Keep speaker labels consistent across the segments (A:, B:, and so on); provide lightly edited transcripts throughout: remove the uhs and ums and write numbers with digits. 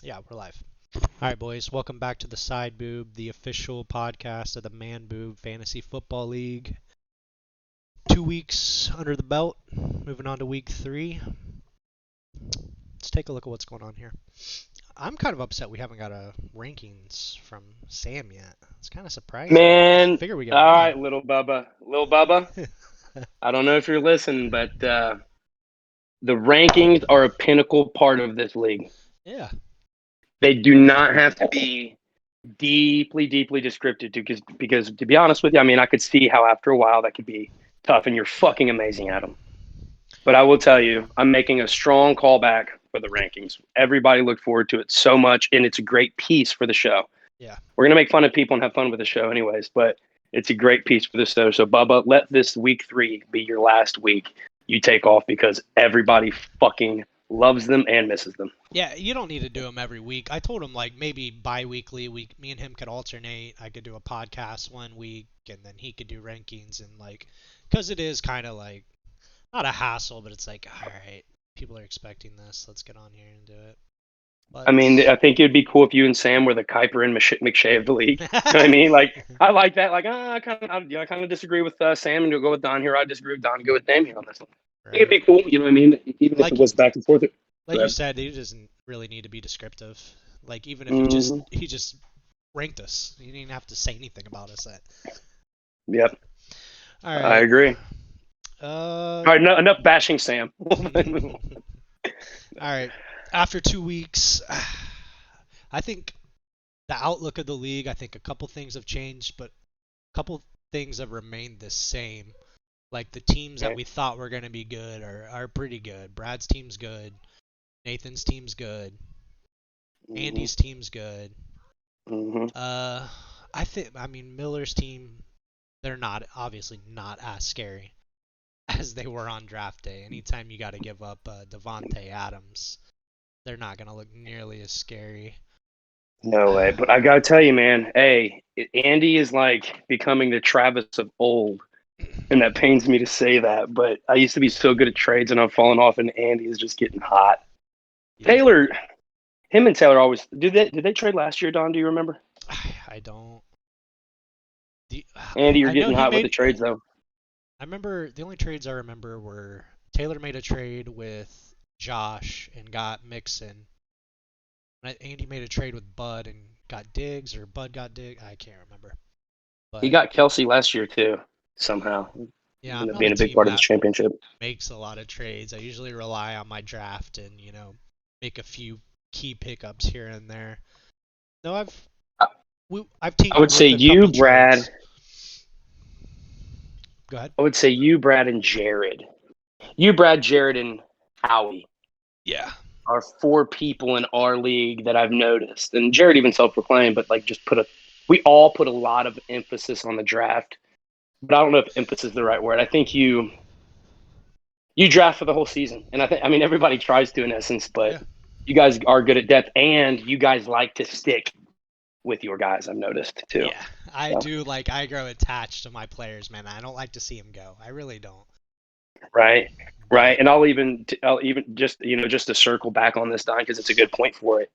A: Yeah, we're live. All right, boys. Welcome back to the Side Boob, the official podcast of the Man Boob Fantasy Football League. 2 weeks under the belt. Moving on to week 3. Let's take a look at what's going on here. I'm kind of upset we haven't got a rankings from Sam yet. It's kind of surprising.
B: Man,
A: Figure we get
B: all
A: more.
B: right, little Bubba. Little Bubba, I don't know if you're listening, but the rankings are a pinnacle part of this league.
A: Yeah.
B: They do not have to be deeply descriptive because to be honest with you, I mean, I could see how after a while that could be tough, and you're fucking amazing at them. But I will tell you, I'm making a strong callback for the rankings. Everybody looked forward to it so much, and it's a great piece for the show.
A: Yeah.
B: We're going to make fun of people and have fun with the show anyways, but it's a great piece for the show. So, Bubba, let this week 3 be your last week you take off because everybody fucking loves them and misses them.
A: Yeah, you don't need to do them every week. I told him like maybe bi-weekly. Me and him could alternate. I could do a podcast one week, and then he could do rankings, and like, because it is kind of like not a hassle, but it's like, all right, people are expecting this. Let's get on here and do it.
B: I
A: But
B: mean, I think it'd be cool if you and Sam were the Kuiper and McShay of the league. You know what I mean? Like, I like that. Like, I kind of disagree with Sam and go with Don here. I disagree with Don and go with Damien on this one. I think it'd
A: right,
B: be cool. You know what I mean? Even if
A: like
B: it was back and forth.
A: like you said, he doesn't really need to be descriptive. Like even if
B: Mm-hmm.
A: he just ranked us, he didn't have to say anything about us.
B: Yep,
A: All
B: I
A: right.
B: agree.
A: Uh.
B: All right, no, enough bashing Sam.
A: All right. After 2 weeks, I think the outlook of the league, I think a couple things have changed, but a couple things have remained the same. Like the teams that
B: Okay.
A: we thought were going to be good are pretty good. Brad's team's good. Nathan's team's good.
B: Mm-hmm.
A: Andy's team's good.
B: Mm-hmm.
A: Uh, I mean, Miller's team, they're not, obviously not as scary as they were on draft day. Anytime you got to give up Devontae Adams, they're not going to look nearly as scary.
B: No way. But I gotta tell you, man. Hey, Andy is like becoming the Travis of old, and that pains me to say that. But I used to be so good at trades, and I've fallen off, and Andy is just getting hot.
A: Yeah.
B: Taylor, him and Taylor always did they trade last year? Don, do you remember?
A: I don't. The,
B: Andy, you're
A: I know
B: getting
A: he
B: hot with the
A: made.
B: trades though.
A: I remember the only trades I remember were Taylor made a trade with Josh and got Mixon. Andy made a trade with Bud and got Diggs, or Bud got Diggs. I can't remember.
B: He
A: But
B: got Kelsey last year too. Somehow,
A: yeah, I'm
B: ended up
A: not a
B: being a big
A: team
B: part of this
A: that
B: championship.
A: makes a lot of trades. I usually rely on my draft and make a few key pickups here and there. No,
B: I
A: I've
B: I would
A: tinkered
B: say
A: with a
B: you,
A: couple
B: Brad.
A: trades. Go ahead.
B: I would say you, Brad, and Jared. You, Brad, Jared, and Howie
A: Yeah.
B: are 4 people in our league that I've noticed, and Jared even self-proclaimed, but like we all put a lot of emphasis on the draft. But I don't know if emphasis is the right word. I think you draft for the whole season, and I mean everybody tries to in essence, but
A: Yeah.
B: you guys are good at depth, and you guys like to stick with your guys. I've noticed too.
A: Yeah. I
B: So,
A: do like I grow attached to my players, man. I don't like to see them go. I really don't.
B: right, right,
A: But
B: and I'll even just just to circle back on this, Don, because it's a good point for it.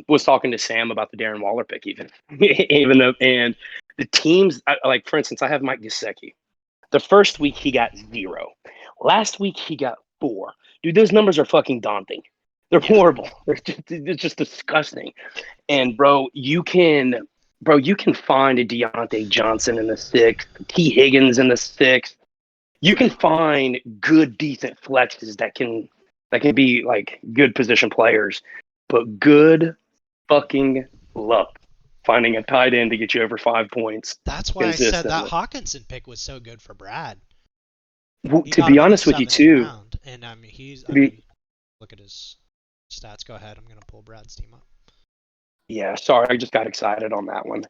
B: Was talking to Sam about the Darren Waller pick, even even though, and the teams like for instance, I have Mike Gesicki. The first week he got 0. Last week he got 4. Dude, those numbers are fucking daunting. They're
A: yeah.
B: horrible. It's just disgusting. And bro, you can find a Deontay Johnson in the 6th, T. Higgins in the 6th. You can find good, decent flexes that can be like good position players, but good fucking luck finding a tight end to get you over 5 points
A: That's why I said that
B: consistently.
A: Hawkinson pick was so good for Brad.
B: Well,
A: He
B: to
A: got
B: be
A: him in the
B: honest with you,
A: seventh
B: too,
A: round, and
B: to be
A: look at his stats. Go ahead. I'm gonna pull Brad's team up.
B: Yeah, sorry, I just got excited on that one.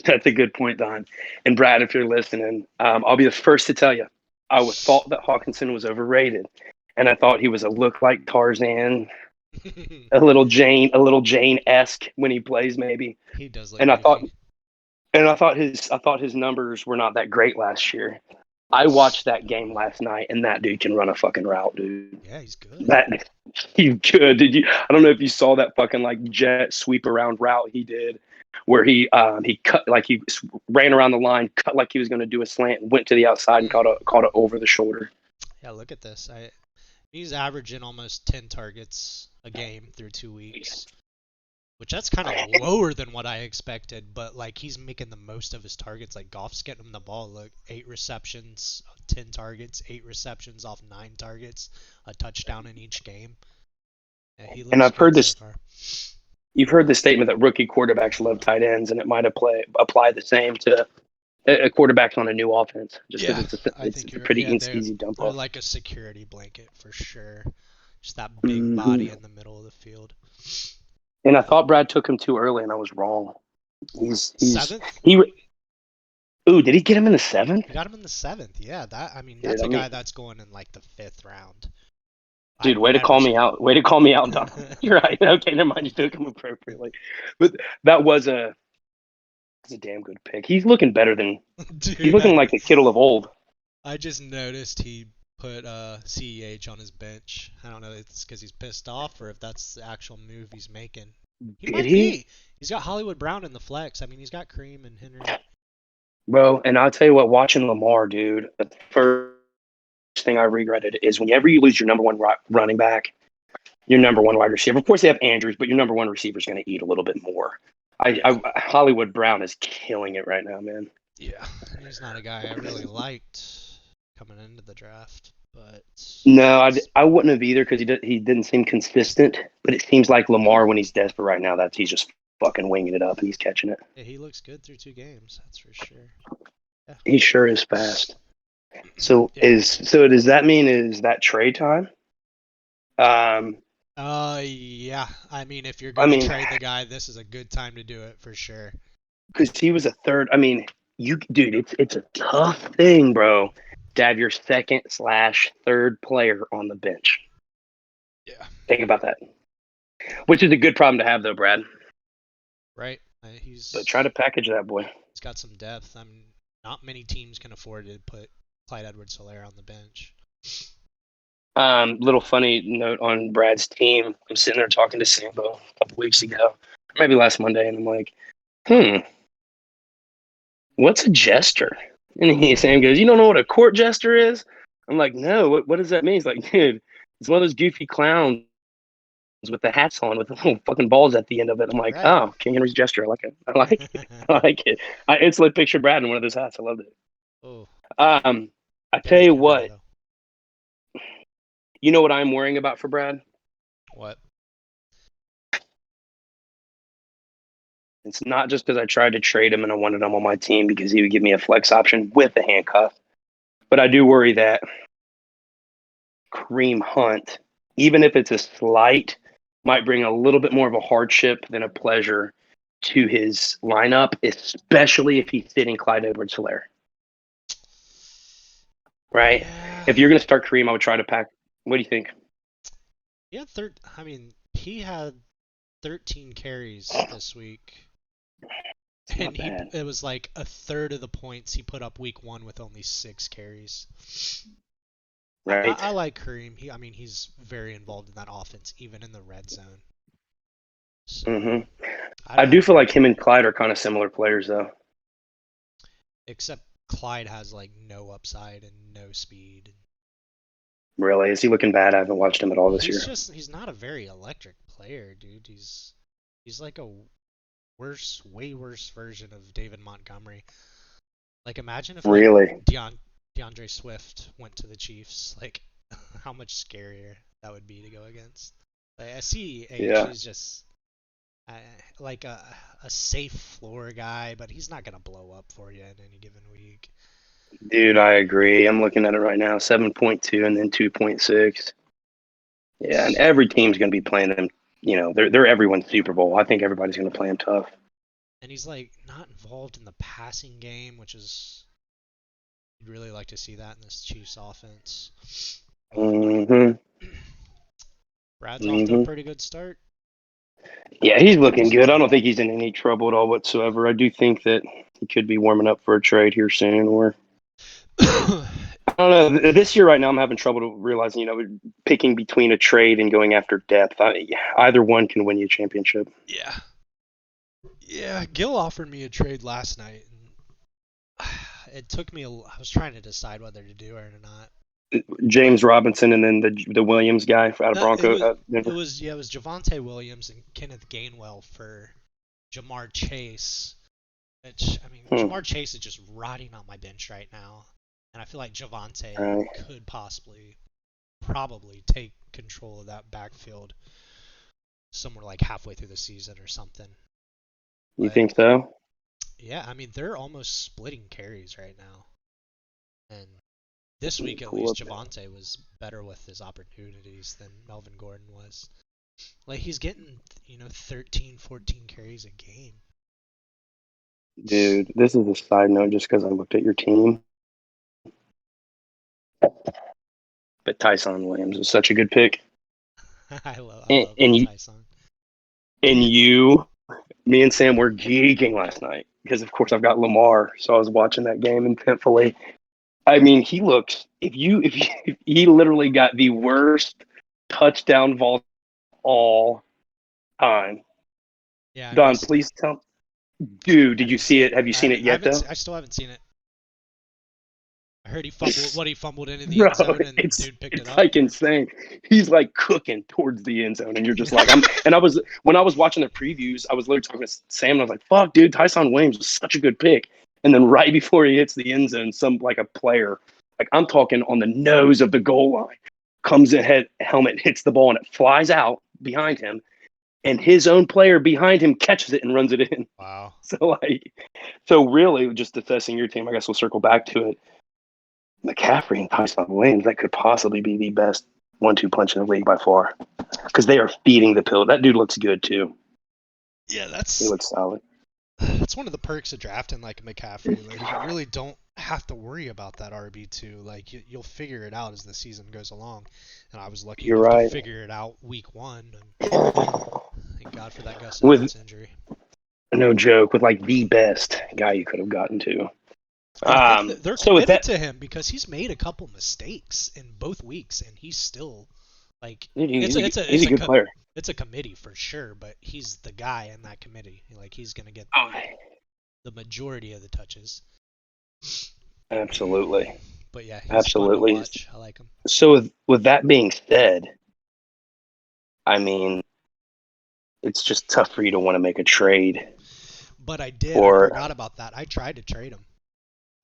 B: That's a good point, Don. And Brad, if you're listening, I'll be the first to tell you, thought that Hawkinson was overrated, and I thought he was a look like Tarzan, a little Jane-esque when he plays, maybe.
A: He does look
B: And I thought,
A: goofy.
B: and I thought his numbers were not that great last year. I watched that game last night, and that dude can run a fucking route, dude.
A: Yeah, he's good.
B: That he's good. Did you? I don't know if you saw that fucking like jet sweep around route he did, where he cut like he ran around the line, cut like he was going to do a slant, and went to the outside and caught it over the shoulder.
A: Yeah, look at this. He's averaging almost 10 targets a game through 2 weeks, which that's kind of lower than what I expected. But like he's making the most of his targets. Like Goff's getting him the ball. Look, 8 receptions, 10 targets, 8 receptions off 9 targets, a touchdown in each game. Yeah, he
B: And
A: looks
B: I've heard
A: good so
B: this.
A: far.
B: You've heard the statement that rookie quarterbacks love tight ends, and it might apply the same to a quarterbacks on a new offense, just
A: Yeah,
B: because
A: I
B: it's
A: think
B: a
A: you're.
B: pretty
A: Yeah,
B: easy dump
A: they're
B: off.
A: like a security blanket for sure. Just that big body
B: Mm-hmm.
A: in the middle of the field.
B: And I thought Brad took him too early, and I was wrong. He's
A: Seventh?
B: he. Ooh, did he get him in the seventh?
A: You got him in the seventh. Yeah, I mean
B: Dude,
A: that's
B: I
A: a guy
B: mean,
A: that's going in like the fifth round.
B: dude,
A: I've
B: way to
A: never
B: call me
A: seen.
B: out. Way to call me out, Don. You're right. Okay, never mind. You took him appropriately, but that was a damn good pick. He's looking better than he's
A: Dude,
B: looking like the Kittle of old.
A: I just noticed he put CEH on his bench. I don't know if it's because he's pissed off or if that's the actual move he's making. He
B: Did
A: might
B: he,
A: be. He's got Hollywood Brown in the flex. I mean, he's got Kareem and Henry.
B: bro? And I'll tell you what, watching Lamar, dude, the first thing I regretted is whenever you lose your number one running back, your number one wide receiver. Of course, they have Andrews, but your number one receiver is going to eat a little bit more.
A: Yeah.
B: Hollywood Brown is killing it right now, man.
A: Yeah, he's not a guy I really liked coming into the draft, but
B: No, I wouldn't have either because he didn't seem consistent. But it seems like Lamar, when he's desperate right now, he's just fucking winging it up and he's catching it.
A: yeah, he looks good through 2 games. That's for sure. Yeah.
B: He sure is fast.
A: Yeah.
B: So does that mean is that trade time? Um,
A: Yeah. I mean, if you're
B: I
A: gonna
B: mean,
A: trade the guy, this is a good time to do it for sure.
B: because he was a third. I mean, dude, it's a tough thing, bro, to have your second slash third player on the bench.
A: Yeah.
B: Think about that. Which is a good problem to have, though, Brad.
A: Right.
B: But try to package that boy.
A: He's got some depth. I mean, not many teams can afford to put Clyde Edwards-Helaire on the bench.
B: Little funny note on Brad's team. I'm sitting there talking to Sambo a couple weeks ago, maybe last Monday, and I'm like, what's a jester? And Sam goes, you don't know what a court jester is? I'm like, no, what does that mean? He's like, dude, it's one of those goofy clowns with the hats on with the little fucking balls at the end of it. I'm like,
A: Right.
B: oh, King Henry's gesture. I like it. I like it. I like it. I instantly pictured Brad in one of those hats. I loved it.
A: Oh,
B: I tell
A: Derrick
B: you
A: Henry
B: what,
A: though.
B: you know what I'm worrying about for Brad?
A: What?
B: It's not just because I tried to trade him and I wanted him on my team because he would give me a flex option with a handcuff. But I do worry that Kareem Hunt, even if it's a slight, might bring a little bit more of a hardship than a pleasure to his lineup, especially if he's sitting Clyde Edwards-Helaire. Right?
A: Yeah.
B: If you're going to start Kareem, I would try to pack. What do you think?
A: I mean, he had 13 carries this week. And it was like a third of the points he put up week 1 with only 6 carries.
B: Right.
A: I like Kareem. He's very involved in that offense, even in the red zone. So,
B: I do feel like him and Clyde are kind of similar players, though.
A: Except Clyde has like no upside and no speed.
B: Really? Is he looking bad? I haven't watched him at all this year.
A: He's not a very electric player, dude. He's like a way worse version of David Montgomery. Like imagine if
B: really
A: DeAndre Swift went to the Chiefs. Like how much scarier that would be to go against. Like I see he's just like a safe floor guy, but he's not gonna blow up for you in any given week.
B: Dude, I agree. I'm looking at it right now. 7.2 and then 2.6. Yeah, and every team's going to be playing them. You know, they're everyone's Super Bowl. I think everybody's going to play him tough.
A: And he's like not involved in the passing game, which is you'd really like to see that in this Chiefs offense. Brad's off to a pretty good start.
B: Yeah, he's looking good. I don't think he's in any trouble at all whatsoever. I do think that he could be warming up for a trade here soon, or I don't know. This year, right now, I'm having trouble realizing, picking between a trade and going after depth. Either one can win you a championship.
A: Yeah. Yeah, Gil offered me a trade last night, and it took me. I was trying to decide whether to do it or not. But
B: James Robinson and then the Williams guy out of
A: no, it
B: Bronco
A: was it
B: Denver.
A: was yeah, it was Javonte Williams and Kenneth Gainwell for Jamar Chase. Which I mean,
B: Hmm.
A: Jamar Chase is just rotting on my bench right now, and I feel like Javonte
B: Right.
A: could probably take control of that backfield somewhere like halfway through the season or something.
B: You
A: But
B: think so?
A: yeah, I mean they're almost splitting carries right now, and this
B: Let me
A: week at
B: pull
A: least
B: up.
A: Javonte was better with his opportunities than Melvin Gordon was. Like he's getting 13, 14 carries a game.
B: Dude, this is a side note just because I looked at your team. But Tyson Williams is such a good pick.
A: I
B: And,
A: love
B: and,
A: Tyson.
B: and you, me and Sam were geeking last night because, of course, I've got Lamar. So I was watching that game intentfully. I mean, he looks, if he literally got the worst touchdown vault all time.
A: Yeah, I
B: Don,
A: missed it.
B: please tell. Dude,
A: I
B: did you
A: didn't
B: see
A: see
B: it?
A: it.
B: Have you seen it
A: I
B: yet,
A: haven't.
B: though?
A: I still haven't seen it. I heard he fumbled. What he fumbled into the
B: Bro,
A: end zone, and
B: it's
A: dude picked it
B: it's
A: up.
B: like insane. He's like cooking towards the end zone, and you're just like, I'm. And I was when I was watching the previews, I was literally talking to Sam, and I was like, "Fuck, dude, Tyson Williams was such a good pick." And then right before he hits the end zone, some like a player, like I'm talking on the nose of the goal line, comes ahead, helmet hits the ball, and it flies out behind him, and his own player behind him catches it and runs it in.
A: Wow.
B: So really, just assessing your team, I guess we'll circle back to it. McCaffrey and Tyson Williams, that could possibly be the best 1-2 punch in the league by far because they are feeding the pill. That dude looks good too.
A: Yeah,
B: He looks solid.
A: that's one of the perks of drafting like McCaffrey. Like you really don't have to worry about that RB2. Like you'll figure it out as the season goes along. And I was lucky
B: You're
A: enough to
B: right.
A: figure it out week one. And thank God for that Gus
B: With
A: Edwards injury.
B: no joke, with like the best guy you could have gotten to.
A: I think that they're
B: So with
A: committed
B: that,
A: to him because he's made a couple mistakes in both weeks, and he's still like
B: dude,
A: it's
B: he's
A: a
B: a
A: it's a
B: he's
A: it's
B: a
A: a
B: good player.
A: it's a committee for sure, but he's the guy in that committee. Like he's gonna get
B: Oh,
A: the majority of the touches.
B: absolutely,
A: But yeah, he's fun to
B: absolutely.
A: watch. I like him.
B: So with that being said, I mean, it's just tough for you to want to make a trade
A: But I did. I
B: for
A: forgot about that. I tried to trade him.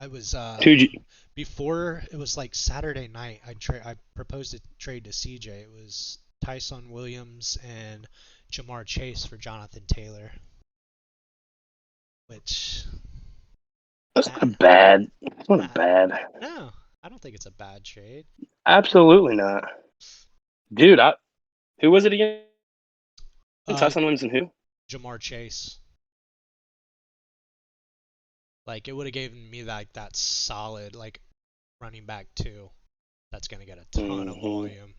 A: I was
B: who.
A: before it was like Saturday night. I proposed a trade to CJ. It was Tyson Williams and Jamar Chase for Jonathan Taylor, which
B: That's
A: eh,
B: not bad. That's not
A: nah,
B: bad.
A: no, I don't think it's a bad trade.
B: Absolutely not, dude. Who was it again?
A: Uh,
B: Tyson Williams and who?
A: Jamar Chase. Like it would have given me like that solid like running back two that's gonna get a ton of
B: Hmm.
A: volume.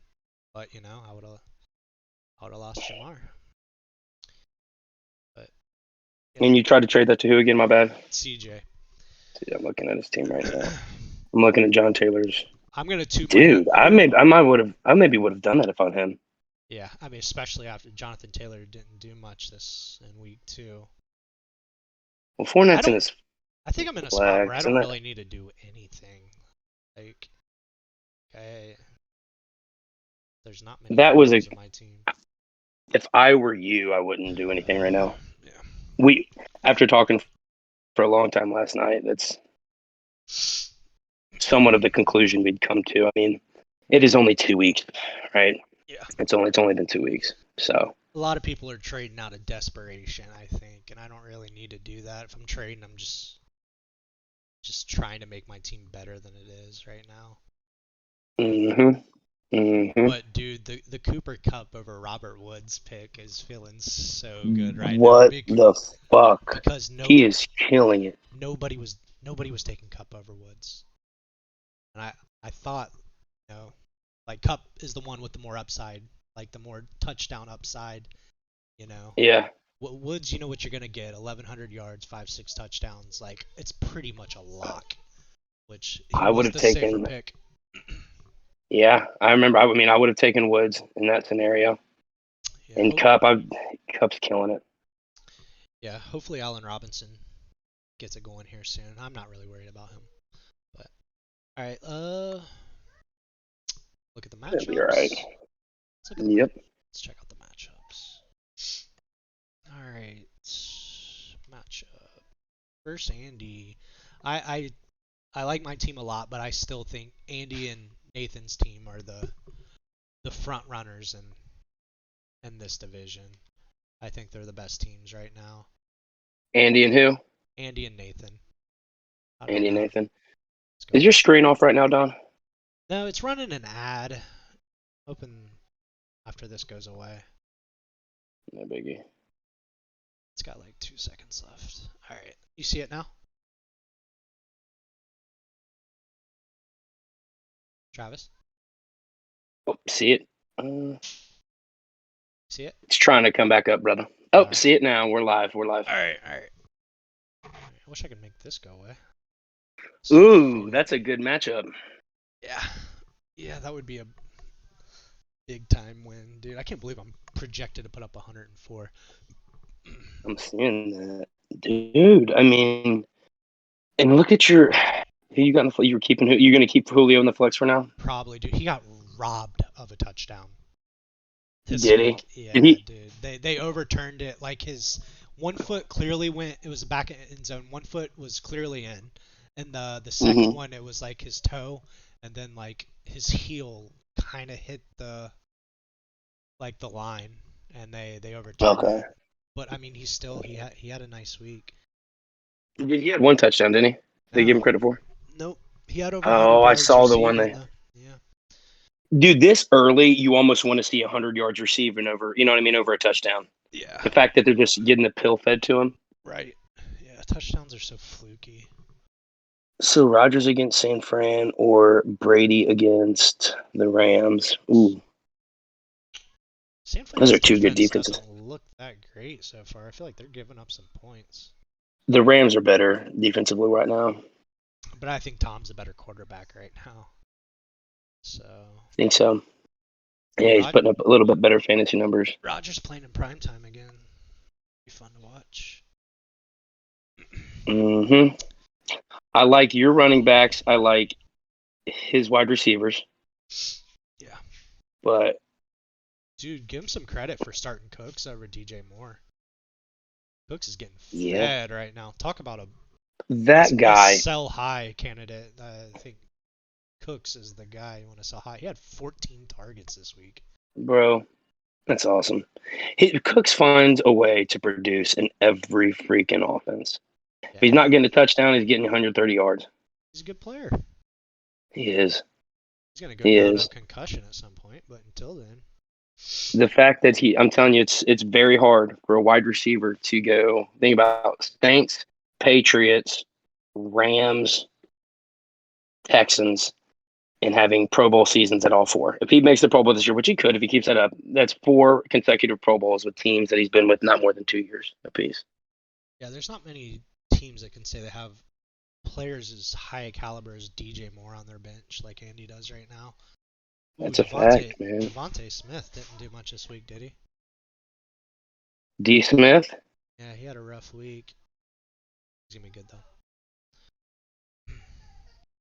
A: But I would have lost Jamar. But yeah,
B: And you tried to trade that to who again? My bad.
A: CJ.
B: See, I'm looking at his team right now. I'm looking at John Taylor's.
A: I'm gonna toot my hat.
B: Dude, I maybe would have done that if on him.
A: Yeah, I mean especially after Jonathan Taylor didn't do much this in week two.
B: Well,
A: I
B: Fournette's in
A: don't.
B: his
A: I think I'm in a spot where I
B: flex,
A: don't
B: and that
A: really need to do anything. Like, I, there's not many
B: that was a.
A: holes in my team.
B: If I were you, I wouldn't do anything right now.
A: Yeah.
B: We after talking for a long time last night, that's somewhat of the conclusion we'd come to. I mean, it is only 2 weeks, right?
A: Yeah.
B: It's only been 2 weeks, so.
A: A lot of people are trading out of desperation, I think, and I don't really need to do that. If I'm trading, I'm just trying to make my team better than it is right now.
B: Mhm. Mhm.
A: But dude, the Cooper Cup over Robert Woods pick is feeling so good right now
B: What the fuck?
A: because
B: He is killing it.
A: nobody was taking Cup over Woods, and I thought like Cup is the one with the more upside, like the more touchdown upside, you know.
B: Yeah.
A: Woods, you know what you're gonna get: 1,100 yards, 5, 6 touchdowns. Like it's pretty much a lock. which he
B: I would
A: was
B: have
A: the safer
B: taken.
A: pick.
B: Yeah, I remember. I mean, I would have taken Woods in that scenario.
A: Yeah,
B: And Cup's killing it.
A: yeah. Hopefully, Allen Robinson gets it going here soon. I'm not really worried about him. But all right, look at the
B: It'll be all right.
A: matchups. Let's look at the
B: Yep.
A: let's check out the matchups. All right, matchup. First, Andy. I I like my team a lot, but I still think Andy and Nathan's team are the front runners in this division. I think they're the best teams right now.
B: Andy and who?
A: Andy and Nathan. I don't
B: Andy and
A: know.
B: Nathan.
A: Let's go
B: Is your
A: back.
B: screen off right now, Don?
A: No, it's running an ad. Open after this goes away.
B: No biggie.
A: It's got like 2 seconds left. All right, you see it now, Travis?
B: Oh, see it? Uh,
A: See it?
B: it's trying to come back up, brother.
A: All
B: Oh,
A: right.
B: see it now. We're live. We're live.
A: All right. All right. I wish I could make this go away.
B: Ooh, that's a good matchup.
A: Yeah. Yeah, that would be a big time win, dude. I can't believe I'm projected to put up 104.
B: I'm seeing that, dude. I mean, and look at your who you got in the. You were keeping who? You're gonna keep Julio in the flex for now?
A: Probably, dude. He got robbed of a touchdown this
B: Did he?
A: week.
B: Did
A: Yeah,
B: he?
A: dude. They overturned it. Like his 1 foot clearly went. It was back in zone. 1 foot was clearly in, and the second
B: Mm-hmm.
A: one it was like his toe, and then like his heel kind of hit the line, and they overturned
B: Okay.
A: it. But I mean, he had a nice week.
B: He had one touchdown, didn't he? They give him
A: No,
B: credit for.
A: nope. He had over
B: Oh,
A: 100
B: I
A: yards
B: saw the one
A: receiving
B: they.
A: though. Yeah.
B: Dude, this early, you almost want to see 100 yards receiving over. You know what I mean? Over a touchdown.
A: Yeah.
B: The fact that they're just getting the pill fed to him.
A: Right. Yeah. Touchdowns are so fluky.
B: So Rodgers against San Fran or Brady against the Rams. Ooh,
A: San
B: those
A: Fran's
B: are two good
A: defense
B: defenses.
A: doesn't look that great so far. I feel like they're giving up some points.
B: The Rams are better defensively right now.
A: But I think Tom's a better quarterback right now. So
B: I think so. Yeah, he's
A: Rod-
B: putting up a little bit better fantasy numbers.
A: Rodgers playing in prime time again. Be fun to watch.
B: Mm-hmm. I like your running backs. I like his wide receivers.
A: Yeah.
B: But
A: Dude, give him some credit for starting Cooks over DJ Moore. Cooks is getting
B: yeah,
A: fed right now. Talk about
B: that
A: a
B: guy,
A: sell high candidate. I think Cooks is the guy you want to sell high. He had 14 targets this week.
B: bro, that's awesome. Cooks finds a way to produce in every freaking offense. If he's
A: Yeah,
B: not getting a touchdown, he's getting 130 yards.
A: he's a good player.
B: He is.
A: He's gonna go
B: He
A: down
B: is.
A: of concussion at some point, but until then,
B: The fact that I'm telling you, it's very hard for a wide receiver to go. Think about Saints, Patriots, Rams, Texans, and having Pro Bowl seasons at all four. If he makes the Pro Bowl this year, which he could if he keeps that up, that's 4 consecutive Pro Bowls with teams that he's been with not more than 2 years apiece.
A: yeah, there's not many teams that can say they have players as high a caliber as DJ Moore on their bench like Andy does right now. Ooh,
B: That's a fact, man.
A: Devontae Smith didn't do much this week, did he?
B: D. Smith,
A: Yeah, he had a rough week. He's gonna be good though.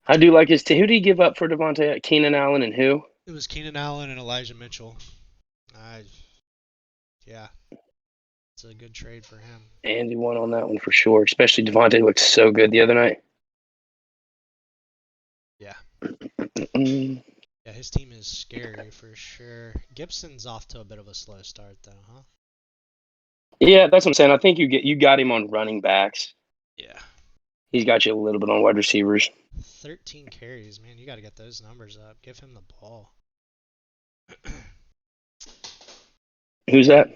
B: I do like his team. Who did he give up for Devontae? Keenan Allen and who?
A: It was Keenan Allen and Elijah Mitchell. I, yeah, it's a good trade for him.
B: Andy won on that one for sure. Especially Devontae looked so good the other night.
A: Yeah.
B: Mm.
A: Yeah, his team is scary for sure. Gibson's off to a bit of a slow start though, huh?
B: Yeah, that's what I'm saying. I think you got him on running backs.
A: Yeah.
B: He's got you a little bit on wide receivers.
A: 13 carries, man. You got to get those numbers up. Give him the ball.
B: Who's that?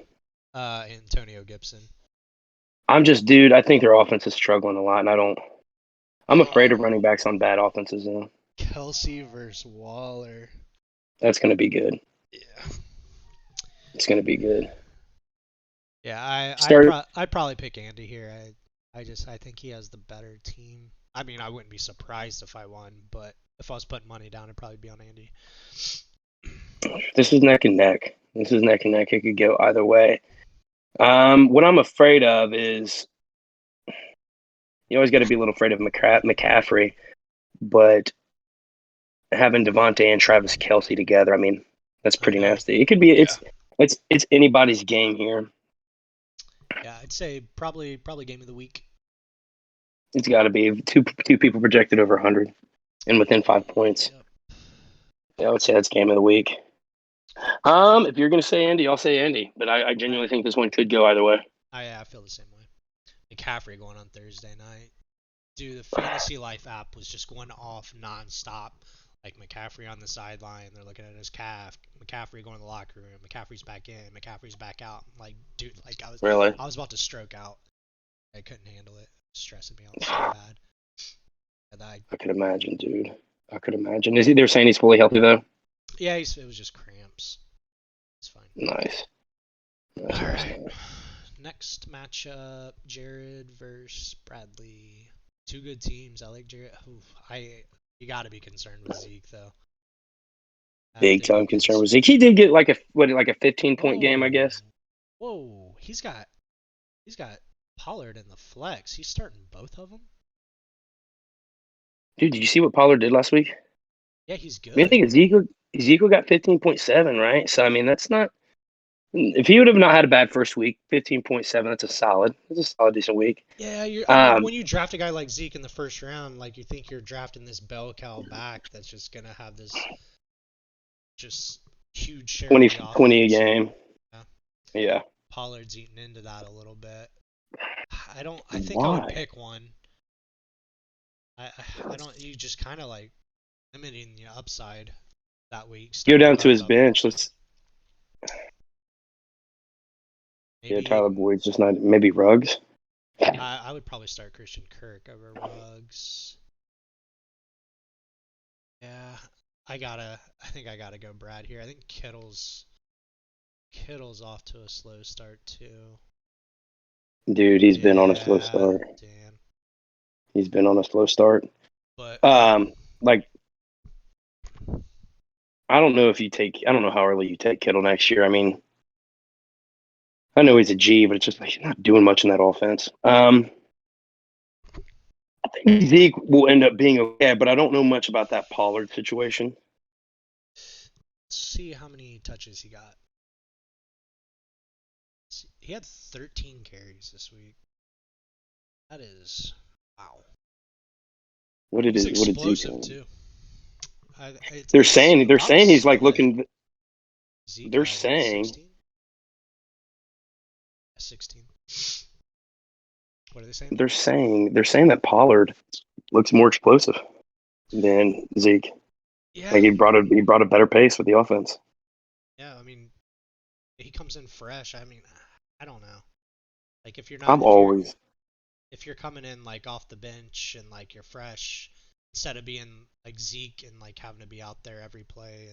A: Antonio Gibson.
B: I'm just, dude. I think their offense is struggling a lot, and I'm afraid of running backs on bad offenses. Though.
A: Kelsey versus Waller.
B: That's going to be good.
A: Yeah.
B: It's going to be good.
A: Yeah,
B: Start.
A: I'd probably pick Andy here. I think he has the better team. I mean, I wouldn't be surprised if I won, but if I was putting money down, it'd probably be on Andy.
B: This is neck and neck. This is neck and neck. It could go either way. What I'm afraid of is you always got to be a little afraid of McCaffrey, but having Devontae and Travis Kelsey together, I mean, that's
A: I
B: pretty
A: know.
B: nasty. It could be
A: Yeah.
B: it's anybody's game here.
A: Yeah, I'd say probably game of the week.
B: It's got to be two people projected over 100 and within 5 points.
A: Yep.
B: Yeah, I would say that's game of the week. If you're gonna say Andy, I'll say Andy, but I genuinely think this one could go either way.
A: I feel the same way. McCaffrey going on Thursday night. Dude, the Fantasy Life app was just going off nonstop. Like McCaffrey on the sideline, they're looking at his calf. McCaffrey going to the locker room. McCaffrey's back in. McCaffrey's back out. Like, dude, like
B: Really,
A: I was about to stroke out. I couldn't handle it. Stressing me out so bad. And
B: I could imagine, dude. I could imagine. Is he? They're saying he's fully healthy though.
A: yeah, it was just cramps. It's fine.
B: Nice.
A: All right. Next matchup: Jared versus Bradley. Two good teams. I like Jared. You got to be concerned with Zeke though.
B: Big time concern with Zeke. He did get like a 15-point game, I
A: Whoa,
B: guess.
A: whoa! He's got Pollard in the flex. He's starting both of them.
B: Dude, did you see what Pollard did last week?
A: Yeah, he's
B: I mean, I
A: good.
B: think Ezekiel got 15.7, right? So I mean, that's not. If he would have not had a bad first week, 15.7, that's a solid. That's a solid, decent week.
A: Yeah, I mean, when you draft a guy like Zeke in the first round, like you think you're drafting this bell cow back that's just gonna have this just huge share
B: 20,
A: of the
B: 20 a
A: offense.
B: game.
A: Yeah.
B: Yeah.
A: Pollard's eating into that a little bit. I think I would
B: Why?
A: pick one. I don't. You just kind of like limiting the upside that week.
B: Go
A: Starting
B: down to
A: both
B: his
A: of them.
B: bench. Yeah,
A: Maybe
B: Tyler Boyd's just not. Maybe Ruggs.
A: I would probably start Christian Kirk over Ruggs. Yeah, I think I gotta go Brad here. I think Kittle's off to a slow start too.
B: Dude, he's been on a slow
A: Yeah,
B: start.
A: damn.
B: He's been on a slow start.
A: But
B: Like I don't know if you take. I don't know how early you take Kittle next year. I mean, I know he's a G, but it's just like he's not doing much in that offense. I think Zeke will end up being okay, but I don't know much about that Pollard situation.
A: let's see how many touches he got. He had 13 carries this week. That is wow. He's
B: What did Zeke
A: explosive
B: do?
A: too.
B: They're
A: It's about a
B: saying he's like
A: split.
B: looking.
A: Zeke
B: They're
A: had what,
B: saying
A: 16? 16. What are they saying?
B: they're saying that Pollard looks more explosive than Zeke.
A: Yeah,
B: Like he brought a better pace with the offense.
A: yeah. I mean, he comes in fresh. I mean, I don't know. Like
B: I'm always
A: if you're coming in like off the bench and like you're fresh, instead of being like Zeke and like having to be out there every play,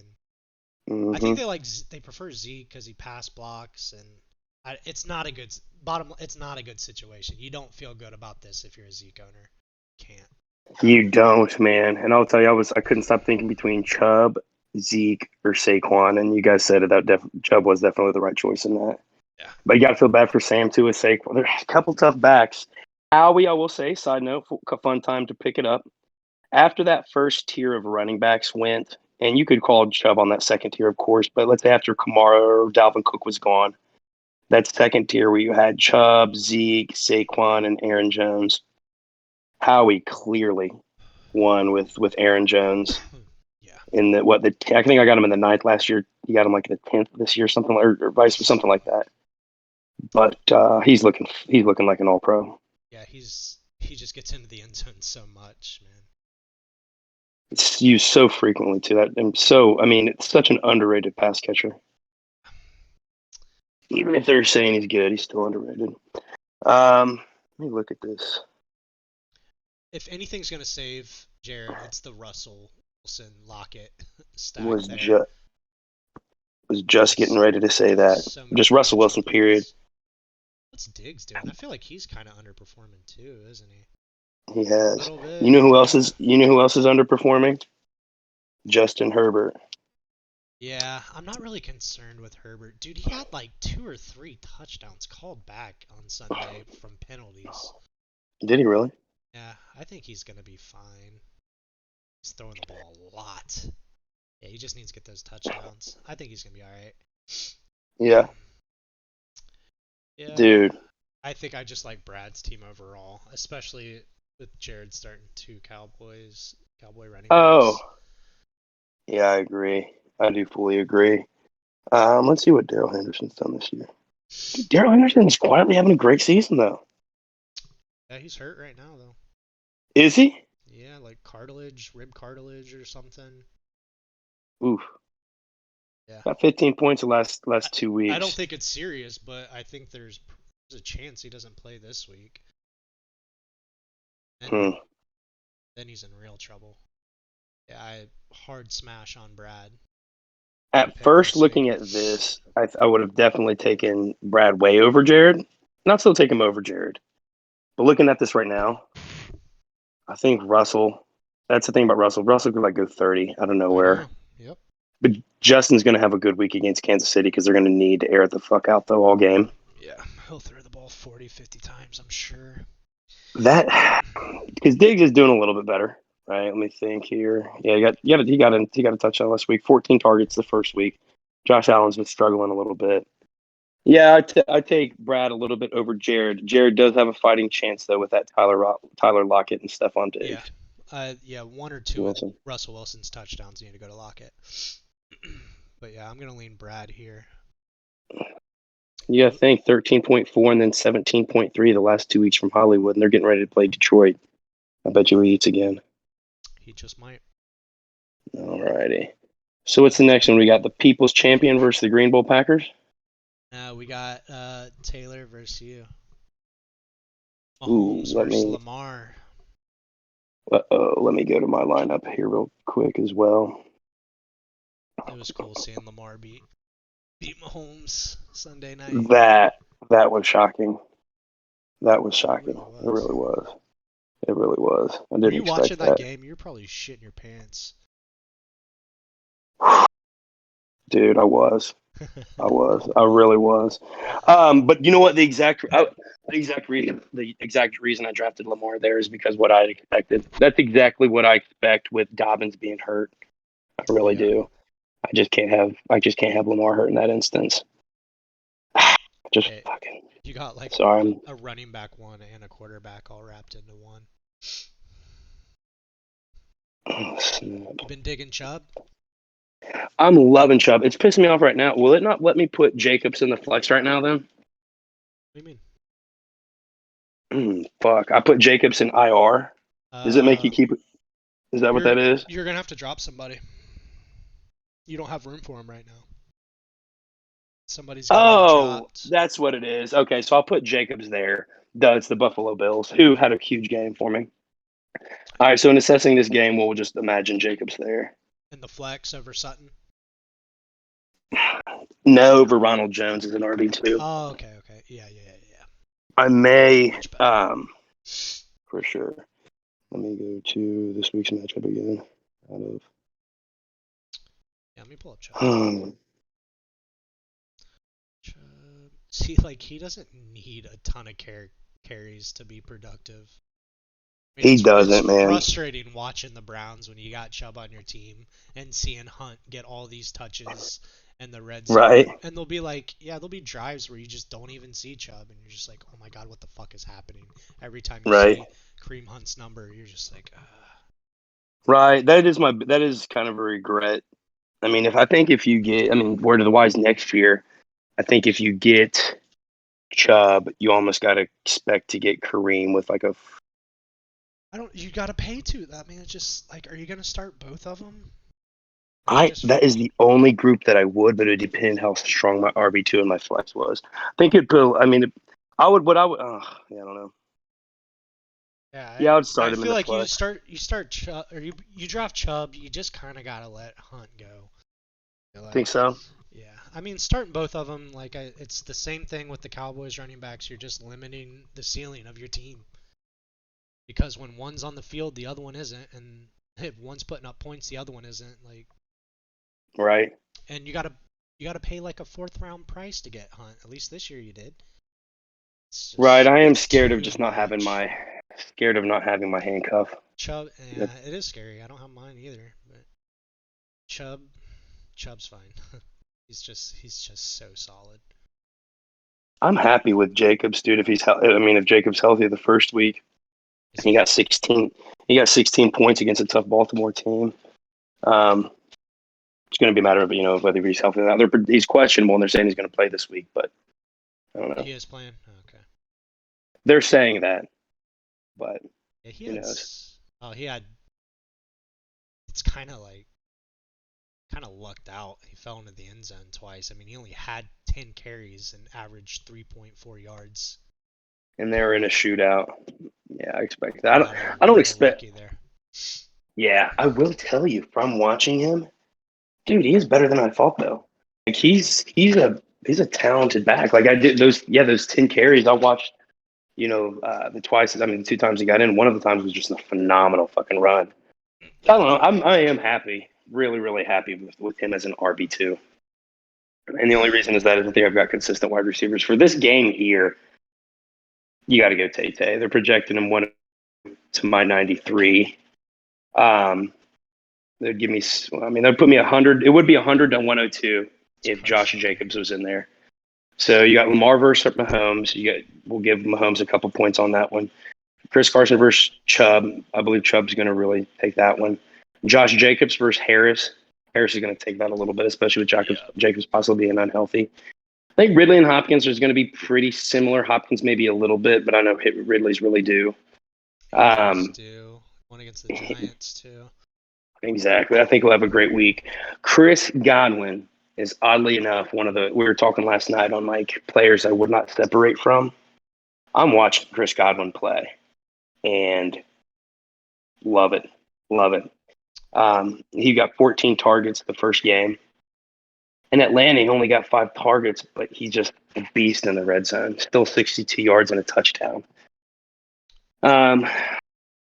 A: and I think
B: hmm
A: they prefer Zeke because he pass blocks, and it's not a good It's not a good situation. You don't feel good about this if you're a Zeke owner. Can't.
B: You don't, man. And I'll tell you, I couldn't stop thinking between Chubb, Zeke, or Saquon, and you guys said it, that Chubb was definitely the right choice in that.
A: Yeah.
B: But you got to feel bad for Sam too with Saquon. There's a couple tough backs. Howie, I will say, side note, fun time to pick it up. After that first tier of running backs went, and you could call Chubb on that second tier, of course, but let's say after Kamara or Dalvin Cook was gone, that second tier where you had Chubb, Zeke, Saquon, and Aaron Jones. Howie clearly won with Aaron Jones
A: Yeah.
B: in I think I got him in the ninth last year. You got him like in the 10th this year, something like, or vice or something like that. But he's looking like an all pro.
A: Yeah, he just gets into the end zone so much, man.
B: It's used so frequently to that, and so I mean it's such an underrated pass catcher. Even if they're saying he's good, he's still underrated. Let me look at this.
A: If anything's gonna save Jared, it's the Russell Wilson Lockett stack
B: Was
A: there.
B: just getting ready to say that.
A: So many
B: Just Russell
A: fantasy
B: Wilson, period.
A: points. What's Diggs doing? I feel like he's kind of underperforming too, isn't he?
B: He
A: A
B: has.
A: little bit, yeah.
B: You know who else is underperforming? Justin Herbert.
A: Yeah, I'm not really concerned with Herbert. Dude, he had like 2 or 3 touchdowns called back on Sunday from penalties.
B: Did he really?
A: Yeah, I think he's gonna be fine. He's throwing the ball a lot. Yeah, he just needs to get those touchdowns. I think he's gonna be all right.
B: Yeah,
A: Yeah,
B: dude.
A: I think I just like Brad's team overall, especially with Jared starting 2 Cowboy running
B: Oh,
A: backs.
B: yeah, I agree. I do fully agree. Let's see what Daryl Henderson's done this year. Dude, Daryl Henderson's quietly having a great season, though.
A: Yeah, he's hurt right now though.
B: Is he?
A: Yeah, like cartilage, rib cartilage or something.
B: Oof.
A: Yeah.
B: Got 15 points the last
A: I,
B: two
A: I don't
B: weeks.
A: think it's serious, but I think there's a chance he doesn't play this week. And
B: Hmm.
A: then he's in real trouble. Yeah, I hard smash on Brad. My
B: At
A: pick
B: first,
A: this week.
B: looking at this, I would have definitely taken Brad way over Jared. Not still take him over Jared, but looking at this right now, I think Russell. That's the thing about Russell. Russell could like go 30 out of
A: I
B: nowhere.
A: know. Yep.
B: But Justin's going to have a good week against Kansas City because they're going to need to air it the fuck out though all game.
A: Yeah, he'll throw the ball 40, 50 times, I'm sure.
B: That because Diggs is doing a little bit better, right? Let me think here. Yeah, he got a touchdown last week. 14 targets the first week. Josh Allen's been struggling a little bit. Yeah, I take Brad a little bit over Jared. Jared does have a fighting chance though with that Tyler Lockett and Stephon
A: Yeah.
B: Diggs.
A: Yeah, 1 or 2 of
B: Wilson.
A: Russell Wilson's touchdowns need to go to Lockett. But yeah, I'm gonna lean Brad here.
B: You got to think 13.4 and then 17.3 the last 2 weeks from Hollywood, and they're getting ready to play Detroit. I bet you he eats again.
A: He just might.
B: Alrighty. So what's the next one? We got the People's Champion versus the Green Bay Packers.
A: We got Taylor versus you.
B: Ooh,
A: Mahomes versus Lamar.
B: let me go to my lineup here real quick as well.
A: It was cool seeing Lamar beat Mahomes Sunday night.
B: That that was shocking. That was
A: It
B: shocking.
A: really
B: It
A: was.
B: really was. It really was. I
A: Were
B: didn't
A: you watching
B: expect
A: that
B: that.
A: game? You were probably shitting your pants.
B: Dude, I was. I was. I really was. But you know what? The exact reason I drafted Lamar there is because what I expected. That's exactly what I expect with Dobbins being hurt. I really
A: Yeah.
B: do. I just can't have Lamar hurt in that instance. Just
A: Hey,
B: fucking
A: you got like
B: sorry.
A: a running back one and a quarterback all wrapped into one.
B: Snap.
A: You been digging Chubb?
B: I'm loving Chubb. It's pissing me off right now. Will it not let me put Jacobs in the flex right now then?
A: What do you mean?
B: Fuck. I put Jacobs in IR. Does it make you
A: Uh,
B: keep it? Is that what
A: you're
B: that is?
A: you're gonna have to drop somebody. You don't have room for him right now. Somebody's got to get
B: Oh,
A: dropped.
B: that's what it is. Okay, so I'll put Jacobs there. Duh, it's the Buffalo Bills, who had a huge game for me. All right, so in assessing this game, we'll just imagine Jacobs there.
A: In the flex over Sutton.
B: No over Ronald Jones as an RB2.
A: Oh, okay, okay. Yeah, yeah, yeah, yeah.
B: I may,
A: Much better.
B: for sure. Let me go to this week's matchup again. Out
A: Yeah, let me pull up Chubb.
B: of,
A: Chubb. See, like he doesn't need a ton of carries to be productive. I mean,
B: he
A: it's
B: doesn't, man.
A: frustrating watching the Browns when you got Chubb on your team and seeing Hunt get all these touches in the red
B: Right,
A: zone. And there'll be drives where you just don't even see Chubb, and you're just like, oh my god, what the fuck is happening? Every time you
B: right,
A: see Kareem Hunt's number, you're just like,
B: right. That is kind of a regret. I mean, if you get, I mean, word of the wise next year. I think if you get Chubb, you almost got to expect to get Kareem with like a.
A: I don't. You gotta pay to. I mean, it's just like, are you gonna start both of them? Like,
B: I
A: just
B: that is the only group that I would, but it depended how strong my RB2 and my flex was. I think it put. I mean, I would. What I would. Yeah, I don't know.
A: yeah.
B: Yeah, I would
A: I
B: start him in
A: feel
B: the
A: like
B: flex.
A: you start Chubb or you draft Chubb. You just kind of gotta let Hunt go.
B: Think
A: Like,
B: so?
A: yeah. I mean, starting both of them, like, it's the same thing with the Cowboys running backs. You're just limiting the ceiling of your team. because when one's on the field, the other one isn't, and if one's putting up points, the other one isn't. Like,
B: Right.
A: and you gotta pay like a fourth round price to get Hunt. At least this year you did. It's
B: Right.
A: just
B: I am
A: it's
B: scared of
A: too
B: just not having
A: much.
B: my scared of not having my handcuff.
A: Chubb,
B: Yep.
A: yeah, it is scary. I don't have mine either, but Chubb, Chubb's fine. He's just so solid.
B: I'm happy with Jacobs, dude. If I mean, if Jacobs healthy the first week,
A: Is
B: he
A: he?
B: got 16. He got 16 points against a tough Baltimore team. Um, it's going to be a matter of whether he's healthy or not. He's questionable, and they're saying he's going to play this week, but I don't know.
A: He is playing. Okay.
B: They're saying that, but
A: Yeah, he
B: who
A: had.
B: knows?
A: Oh, he had. It's kind of lucked out. He fell into the end zone twice. I mean, he only had 10 carries and averaged 3.4 yards
B: And
A: per
B: they're in a
A: route.
B: shootout. Yeah, I expect that.
A: He got a
B: I don't
A: little
B: expect.
A: lucky there.
B: Yeah, I will tell you from watching him, dude. He is better than I thought, though. Like he's a talented back. Like I did those 10 carries. I watched the twice. I mean, the two times he got in. One of the times was just a phenomenal fucking run. I don't know. I am happy, really, really happy with him as an RB2. And the only reason is that I think I've got consistent wide receivers for this game here. You got to go Tay Tay. They're projecting him one to my 93. Um, they'd give me. I mean, they'd put me 100. It would be 100 to 102
A: It's
B: if Josh
A: crushing.
B: Jacobs was in there. So you got Lamar versus Mahomes. We'll give Mahomes a couple points on that one. Chris Carson versus Chubb. I believe Chubb's going to really take that one. Josh Jacobs versus Harris. Harris is going to take that a little bit, especially with
A: Yeah.
B: Jacobs possibly being unhealthy. I think Ridley and Hopkins is going to be pretty similar. Hopkins maybe a little bit, but I know Ridley's really due.
A: He is
B: Um,
A: due. One against the Giants too.
B: exactly. I think we'll have a great week. Chris Godwin is oddly enough one of the. We were talking last night on like players I would not separate from. I'm watching Chris Godwin play and love it, love it. He got 14 targets the first game. In Atlanta, he only got 5 targets, but he's just a beast in the red zone. Still 62 yards and a touchdown. Um,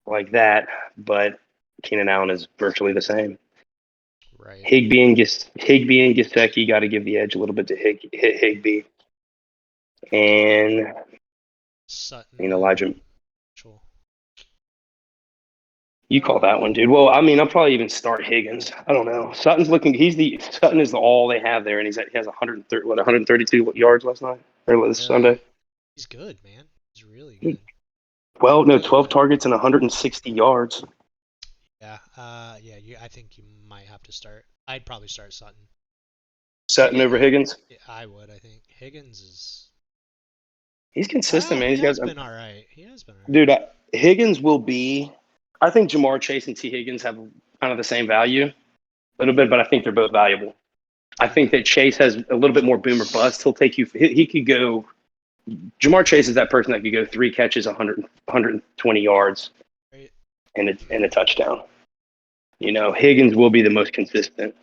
B: like that, but Keenan Allen is virtually the same.
A: Right.
B: Higbee and Gesicki got to give the edge a little bit to Higbee, and
A: Sutton and
B: Elijah.
A: Mitchell.
B: You call that one, dude. Well, I mean, I'll probably even start Higgins. I don't know. Sutton's looking. Sutton is all they have there, and he has 132 yards last night or this
A: Really?
B: Sunday.
A: He's good, man. He's really good.
B: 12
A: But
B: targets and 160 yards.
A: yeah, yeah. I think you might have to start. I'd probably start Sutton.
B: Sutton over Higgins.
A: I would. I think Higgins is.
B: He's consistent, man.
A: He
B: He's got,
A: has been all right. He has been all right.
B: dude. Higgins will be. I think Jamar Chase and T Higgins have kind of the same value, a little bit, but I think they're both valuable. I think
A: Yeah.
B: that Chase has a little bit more boomer bust. He'll take you. He could go. Jamar Chase is that person that could go 3 catches, 120 yards,
A: Right.
B: and a touchdown. Higgins will be the most consistent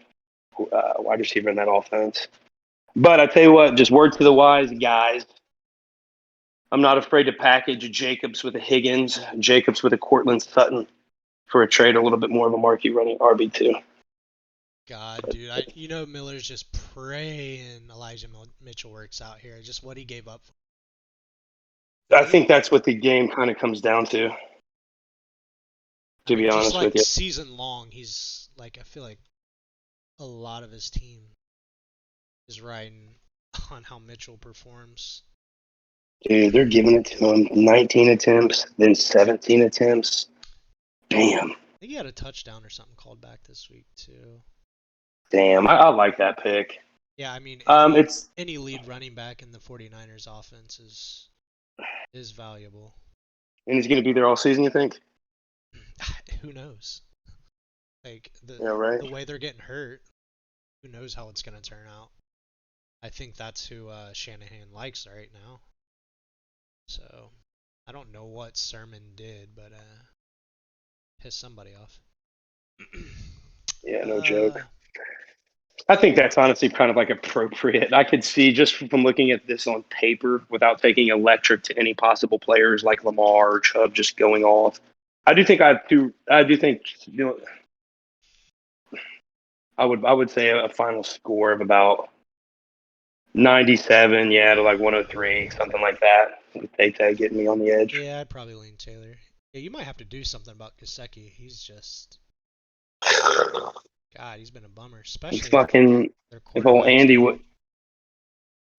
B: wide receiver in that offense. But I tell you what, just word to the wise guys. I'm not afraid to package Jacobs with a Higgins, Jacobs with a Cortland Sutton for a trade, a little bit more of a marquee running RB2.
A: God, dude. Miller's just praying Elijah Mitchell works out here. Just what he gave up.
B: I think that's what the game kind of comes down
A: I
B: to be
A: mean, just
B: honest with
A: like
B: you.
A: season long, he's like I feel like a lot of his team is riding on how Mitchell performs.
B: Dude, they're giving it to him 19 attempts, then 17 attempts. Damn.
A: I think he had a touchdown or something called back this week too.
B: Damn. I like that pick.
A: Yeah, I mean any
B: It's
A: any lead running back in the 49ers offense is valuable.
B: and he's going to be there all season, you think?
A: Who knows? Like
B: Yeah, right.
A: the way they're getting hurt, who knows how it's gonna turn out? I think that's who Shanahan likes right now. So I don't know what Sermon did, but pissed somebody off.
B: Yeah, no
A: uh,
B: joke. I think that's honestly kind of like appropriate. I could see just from looking at this on paper without taking electric to any possible players like Lamar or Chubb just going off. I do think I would say a final score of about 97, yeah, to like 103, something like that. With Tay getting me on the edge.
A: Yeah, I'd probably lean Taylor. Yeah, you might have to do something about Gasecki. He's just God, he's been a bummer, especially
B: Fucking
A: their
B: if old
A: quarterback's
B: Andy
A: been.
B: would,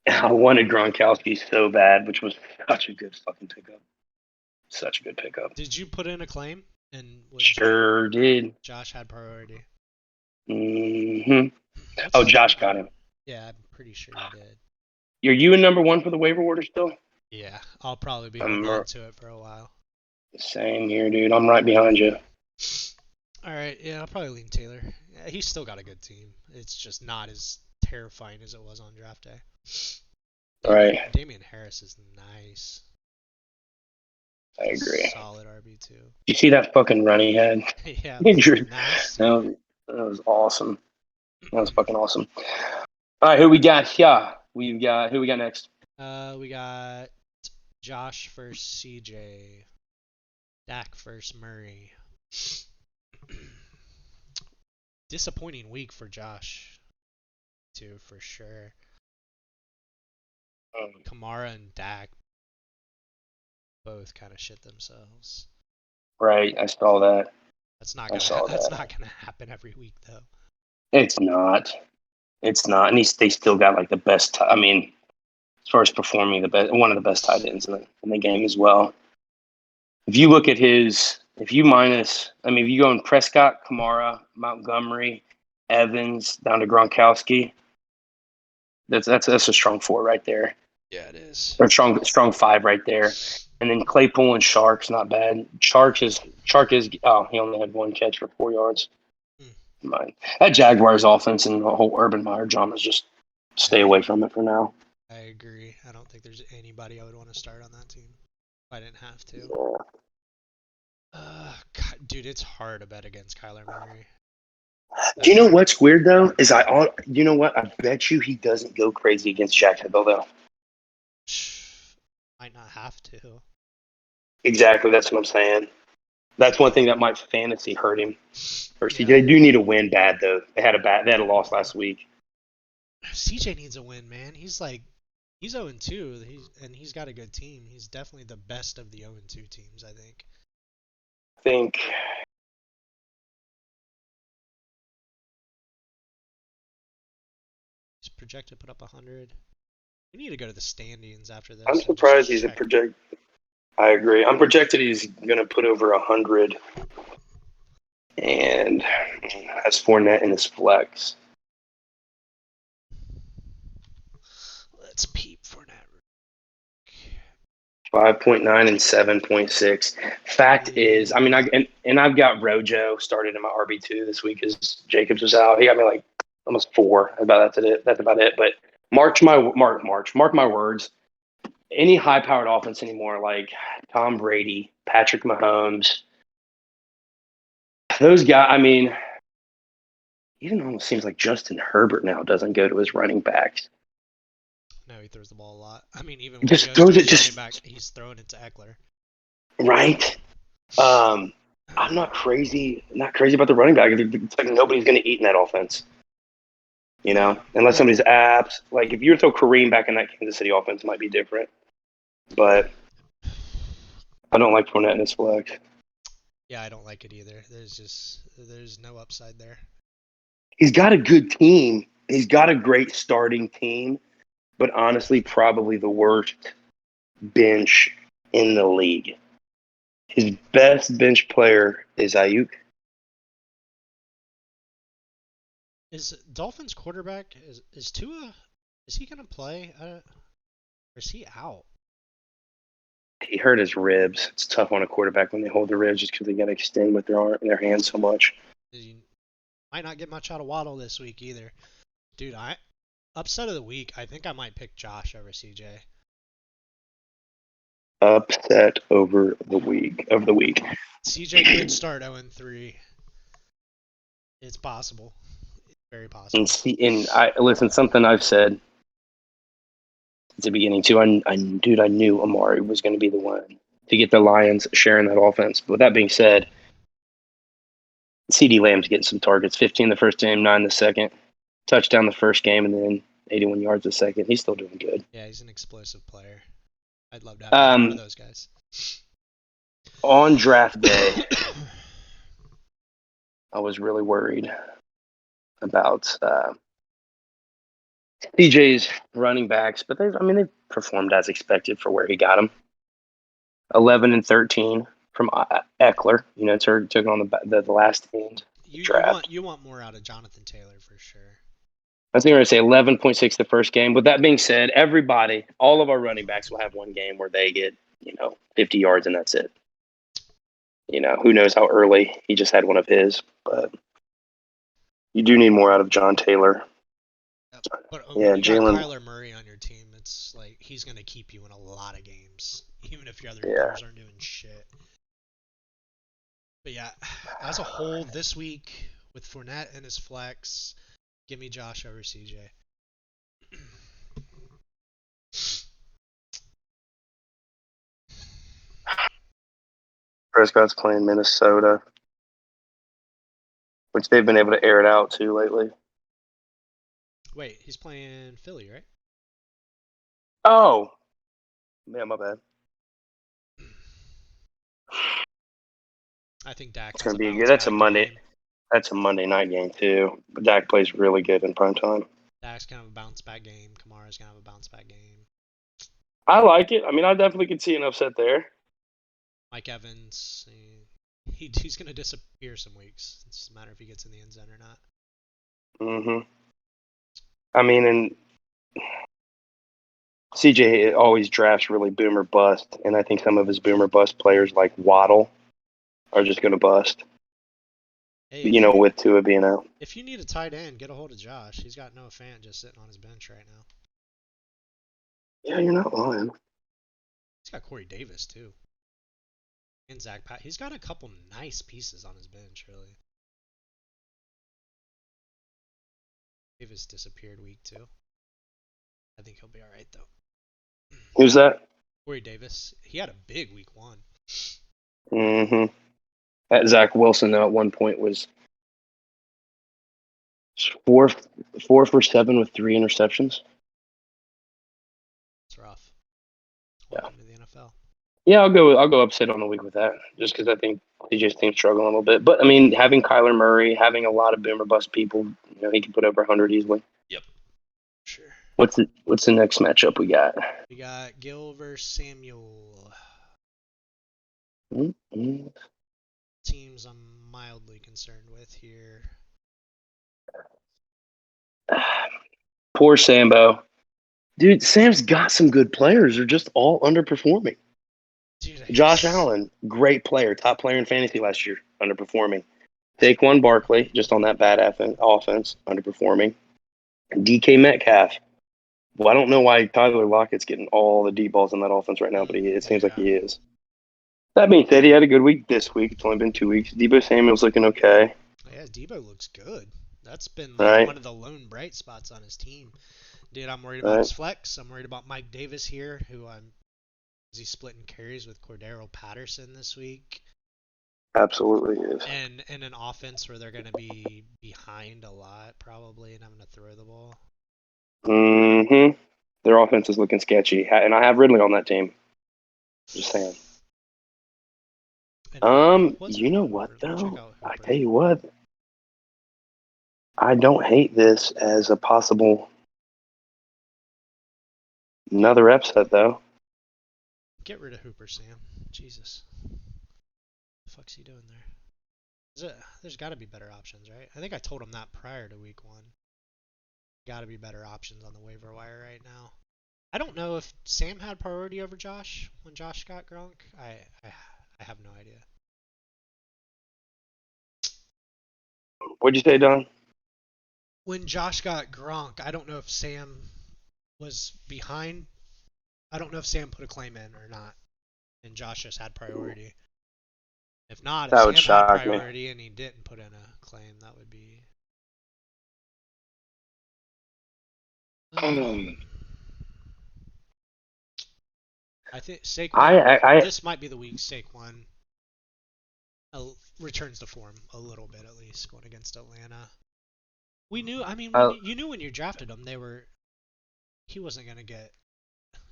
B: I wanted Gronkowski so bad, which was such a good fucking pickup. Such a good pickup.
A: Did you put in a claim? And what
B: Sure did.
A: Josh had priority.
B: Hmm.
A: What's
B: Oh,
A: his
B: Josh
A: number?
B: got him.
A: Yeah, I'm pretty sure he did.
B: Are you in number one for the waiver order still?
A: Yeah, I'll probably be holding
B: I'm
A: on to it for a while.
B: same here, dude. I'm right behind you.
A: All right, yeah, I'll probably lean Taylor. Yeah, he's still got a good team. It's just not as terrifying as it was on draft day.
B: All right,
A: Damian Harris is nice.
B: I agree.
A: Solid RB2.
B: You see that fucking run he had?
A: Yeah,
B: Injured.
A: nasty.
B: That was awesome. That was fucking awesome. All right, who we got? Yeah, who we got next?
A: We got Josh versus CJ. Dak versus Murray. Disappointing week for Josh, too, for sure. Kamara and Dak both kind of shit themselves.
B: Right, I saw that.
A: That's not
B: I
A: gonna
B: saw
A: that's
B: that.
A: not gonna happen every week though.
B: It's not. It's not, and they still got like the best. I mean, as far as performing, the best, one of the best tight ends in the game as well. If you look at if you minus, I mean, if you go in Prescott, Kamara, Montgomery, Evans down to Gronkowski, that's a strong four right there,
A: Yeah, it is.
B: or strong five right there. And then Claypool and Shark's not bad. Shark is he only had one catch for 4 yards. Mine. That Jaguars offense and the whole Urban Meyer drama is just stay away from it for now.
A: I agree. I don't think there's anybody I would want to start on that team if I didn't have to.
B: Yeah.
A: God, dude, it's hard to bet against Kyler Murray.
B: Do you know what's weird though? You know what? I bet you he doesn't go crazy against Jacksonville though.
A: Might not have to.
B: Exactly, that's what I'm saying. That's one thing that might fantasy hurt him. Or
A: Yeah.
B: They do need a win bad though. They had a loss last week.
A: CJ needs a win, man. He's 0-2. He's got a good team. He's definitely the best of the 0-2 teams, I think.
B: I think
A: He's projected to put up 100. We need to go to the standings after this.
B: I'm surprised he's a project. I agree. I'm projected he's going to put over 100 and has Fournette in his flex.
A: Let's peep Fournette.
B: 5.9 and 7.6. Fact is, I mean, I've got Rojo started in my RB2 this week because Jacobs was out. He got me like almost 4. That's it. That's about it. But mark my words. Any high-powered offense anymore, like Tom Brady, Patrick Mahomes, those guys. I mean, even almost seems like Justin Herbert now doesn't go to his running backs.
A: No, he throws the ball a lot. I mean, even when
B: Just
A: he
B: throws
A: goes to
B: it.
A: his running back, he's throwing it to Eckler.
B: Right. I'm not crazy about the running back. It's like nobody's going to eat in that offense. You know, unless somebody's apps. Like if you were to throw Kareem back in that Kansas City offense, it might be different. But I don't like Fournette in his flex.
A: Yeah, I don't like it either. There's no upside there.
B: He's got a good team. He's got a great starting team, but honestly, probably the worst bench in the league. His best bench player is Ayuk.
A: Is Dolphins quarterback is Tua? Is he gonna play? Or is he out?
B: He hurt his ribs. It's tough on a quarterback when they hold their ribs just because they got to extend with their arm and their hands so much.
A: He might not get much out of Waddle this week either. Dude, upset of the week. I think I might pick Josh over CJ.
B: Upset over the week.
A: CJ could start 0-3. It's possible. Very
B: And
A: possible.
B: see, and I listen, something I've said at the beginning too. Dude, I knew Amari was going to be the one to get the Lions sharing that offense. But with that being said, CD Lamb's getting some targets. 15 the first game, 9 the second, touchdown the first game, and then 81 yards the second. He's still doing good.
A: Yeah, he's an explosive player. I'd love to have either one of
B: Um,
A: those guys.
B: on draft day, I was really worried about DJ's running backs, but they've performed as expected for where he got them. 11 and 13 from Eckler. Took on the last team
A: You want
B: draft.
A: more out of Jonathan Taylor for sure.
B: I was going to say 11.6 the first game. With that being said, all of our running backs will have one game where they get 50 yards and that's it. Who knows how early he just had one of his, but you do need more out of John Taylor.
A: Yep. But when
B: Yeah,
A: you got
B: Jalen.
A: Kyler Murray on your team, it's like he's gonna keep you in a lot of games, even if your other
B: Yeah.
A: players aren't doing shit. But yeah, as a whole, this week with Fournette and his flex, give me Josh over CJ.
B: Prescott's playing Minnesota, which they've been able to air it out too lately.
A: Wait, he's playing Philly, right?
B: Oh, yeah, my bad.
A: I think Dak
B: It's
A: has
B: going
A: a
B: to be good.
A: bounce back game.
B: That's a Monday night game too. But Dak plays really good in prime time.
A: Dak's gonna have a bounce back game. Kamara's gonna have a bounce back game.
B: I like it. I mean, I definitely could see an upset there.
A: Mike Evans, he's gonna disappear some weeks. It's just a matter if he gets in the end zone or not.
B: Hmm. I mean, and CJ always drafts really boomer bust, and I think some of his boomer bust players like Waddle are just going to bust.
A: Hey, if you
B: With Tua being out.
A: if you need a tight end, get a hold of Josh. He's got Noah Fant just sitting on his bench right now.
B: Yeah, you're not lying.
A: He's got Corey Davis too, and Zach Pat. He's got a couple nice pieces on his bench, really. Davis disappeared week 2. I think he'll be all right though.
B: Who's that?
A: Corey Davis, he had a big week 1.
B: Hmm. That Zach Wilson, though, at one point was four, 4 for 7 with 3 interceptions.
A: It's rough.
B: Yeah.
A: Welcome to the NFL.
B: Yeah, I'll go upset on the week with that, just because I think DJ's team's struggling a little bit. But I mean, having Kyler Murray, having a lot of boomer bust people, he can put over 100 easily.
A: Yep. Sure.
B: What's the next matchup we got?
A: We got Gil versus Samuel.
B: Mm-hmm.
A: Teams I'm mildly concerned with here.
B: Poor Sambo. Dude, Sam's got some good players. They're just all underperforming.
A: Dude,
B: Josh
A: he's
B: Allen, great player, top player in fantasy last year, underperforming. Saquon Barkley, just on that bad offense, underperforming. DK Metcalf. Well, I don't know why Tyler Lockett's getting all the deep balls in that offense right now, but it seems like
A: yeah.
B: he is. That being said, he had a good week this week. It's only been 2 weeks. Debo Samuel's looking okay,
A: Yeah, Debo looks good. That's been like
B: right?
A: one of the lone bright spots on his team. Dude, I'm worried about
B: Right?
A: his flex. I'm worried about Mike Davis here, is he splitting carries with Cordero Patterson this week?
B: Absolutely is.
A: And in an offense where they're going to be behind a lot probably and having to throw the ball.
B: Mm-hmm. Their offense is looking sketchy, and I have Ridley on that team. Just saying.
A: What's
B: You know
A: with
B: what
A: Hooper? Let me check
B: though?
A: out
B: I
A: Hooper.
B: tell you what, I don't hate this as a possible another upset though.
A: Get rid of Hooper, Sam. Jesus. What the fuck's he doing there? There's got to be better options, right? I think I told him that prior to week 1. Got to be better options on the waiver wire right now. I don't know if Sam had priority over Josh when Josh got Gronk. I have no idea.
B: What'd you say, Don?
A: When Josh got Gronk, I don't know if Sam was behind. I don't know if Sam put a claim in or not, and Josh just had priority. If not, if
B: That would
A: Sam had
B: shock me.
A: priority and he didn't put in a claim, that would be I think
B: I,
A: Saquon.
B: I, I
A: This might be the week Saquon returns to form a little bit at least going against Atlanta. We knew. I mean,
B: I
A: you knew when you drafted him, he wasn't gonna get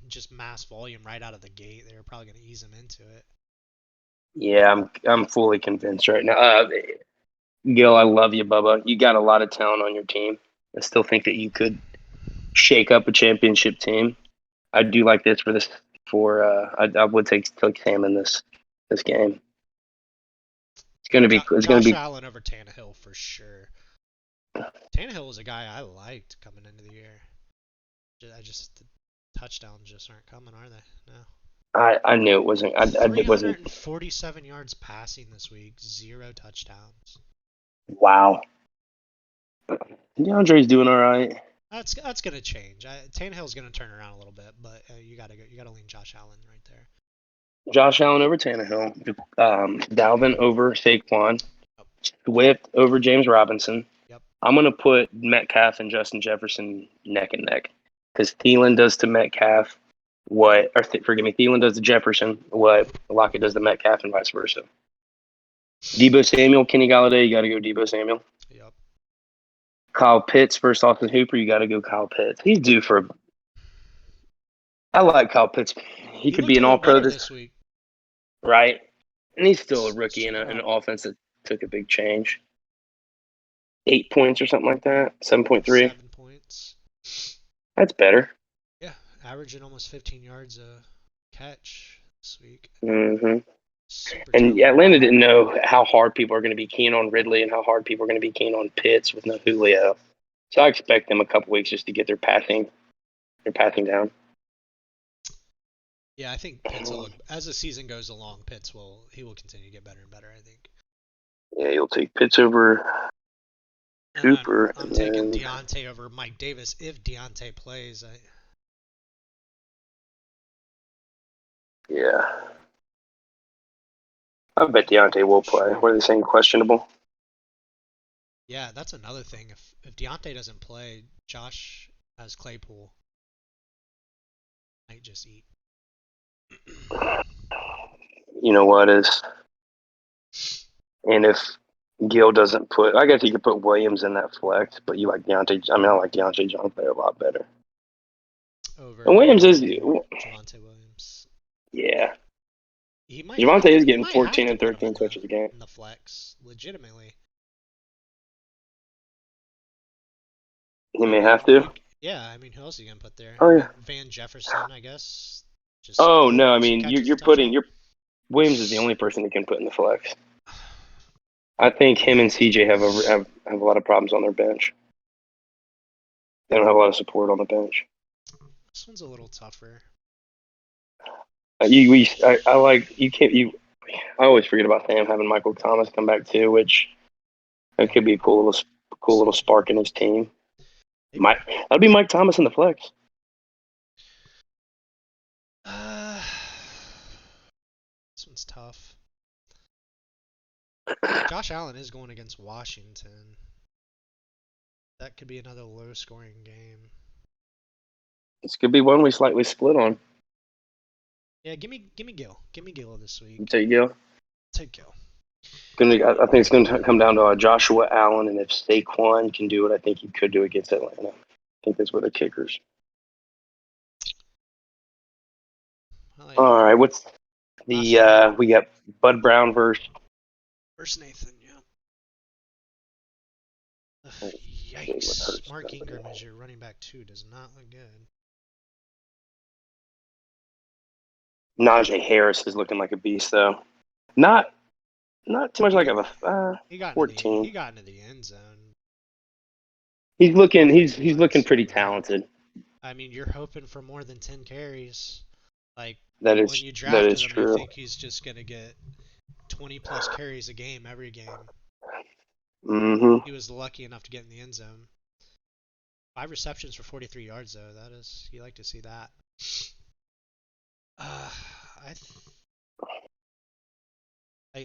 A: just mass volume right out of the gate. They were probably gonna ease him into it.
B: yeah, I'm fully convinced right now. Gil, I love you, Bubba. You got a lot of talent on your team. I still think that you could shake up a championship team. I do like this for this. I would take Sam in this game. It's
A: Yeah,
B: gonna be. It's gonna
A: Josh
B: be.
A: Allen over Tannehill for sure. Tannehill was a guy I liked coming into the year. The touchdowns just aren't coming, are they? No.
B: I knew it wasn't. It wasn't.
A: 347 yards passing this week, 0 touchdowns.
B: Wow. DeAndre's doing all right.
A: That's gonna change. Tannehill's gonna turn around a little bit, but you gotta lean Josh Allen right there.
B: Josh Allen over Tannehill. Dalvin over Saquon.
A: Yep.
B: Swift over James Robinson.
A: Yep.
B: I'm gonna put Metcalf and Justin Jefferson neck and neck because Thielen does to Metcalf what, or forgive me, Thielen does to Jefferson what Lockett does to Metcalf and vice versa. Debo Samuel, Kenny Galladay, you got to go Debo Samuel.
A: Yep.
B: Kyle Pitts versus Austin Hooper, you got to go Kyle Pitts. He's due for. I like Kyle Pitts. He
A: He
B: could
A: looked
B: be
A: a
B: an
A: little
B: All-Pro
A: better
B: this,
A: this week.
B: right? And he's still a rookie in
A: Stood
B: an
A: out.
B: offense that took a big change. 8 points or something like that. 7.3.
A: 7 points.
B: That's better.
A: Yeah, averaging almost 15 yards a catch this week.
B: Mm-hmm.
A: Super
B: And
A: talented.
B: Atlanta didn't know how hard people are going to be keen on Ridley and how hard people are going to be keen on Pitts with no Julio. So I expect them a couple weeks just to get their passing down.
A: Yeah, I think Pitts will look as the season goes along. He will continue to get better and better. I think.
B: Yeah, you'll take Pitts over
A: And
B: Cooper,
A: I'm
B: and
A: taking
B: then
A: Deontay over Mike Davis if Deontay plays.
B: yeah, I bet Deontay will play.
A: Sure.
B: What are they saying? Questionable.
A: Yeah, that's another thing. If Deontay doesn't play, Josh has Claypool. Might just eat.
B: You know what is? And if Gill doesn't I guess he could put Williams in that flex, but you like Deontay. I mean, I like Deontay Johnson a lot better. And
A: Over
B: Williams is,
A: Javonte Williams.
B: yeah.
A: He might have
B: Javonte
A: to.
B: is
A: He
B: getting
A: might have
B: 14
A: to
B: and
A: put him
B: 13 touches a game.
A: in the flex. Legitimately.
B: He
A: I
B: may
A: mean,
B: have to.
A: yeah. I mean, who else are you gonna put there?
B: Oh yeah.
A: Van Jefferson, I guess. Just
B: Oh no, I mean
A: catches a
B: you're
A: touchdown.
B: putting Williams is the only person you can put in the flex. I think him and CJ have a lot of problems on their bench. They don't have a lot of support on the bench.
A: This one's a little tougher.
B: I like you can't you. I always forget about Sam having Michael Thomas come back too, which that
A: Yep.
B: could be a cool little spark in his team.
A: Maybe.
B: That'd be Mike Thomas in the flex.
A: Uh, this one's tough. Josh Allen is going against Washington. That could be another low-scoring game.
B: This could be one we slightly split on.
A: Yeah, give me Gill. Give me Gill this week.
B: There you go.
A: Take Gill.
B: I think it's going to come down to Joshua Allen, and if Saquon can do it, I think he could do it against Atlanta. I think that's where the kickers.
A: Like
B: All right, what's the we got Bud Brown versus
A: Nathan, yeah. Ugh,
B: see what
A: yikes.
B: hurts.
A: Mark Ingram as your running back 2 does not look good.
B: Najee Harris is looking like a beast, though. Not too much like a
A: He got into
B: 14.
A: the end zone.
B: He's looking pretty talented.
A: I mean, you're hoping for more than 10 carries. Like
B: That
A: when
B: is
A: you
B: that
A: drafted
B: is
A: him, you
B: true.
A: think he's just gonna get 20 plus carries a game every game.
B: Mm-hmm.
A: He was lucky enough to get in the end zone. 5 receptions for 43 yards though. You like to see that. Uh,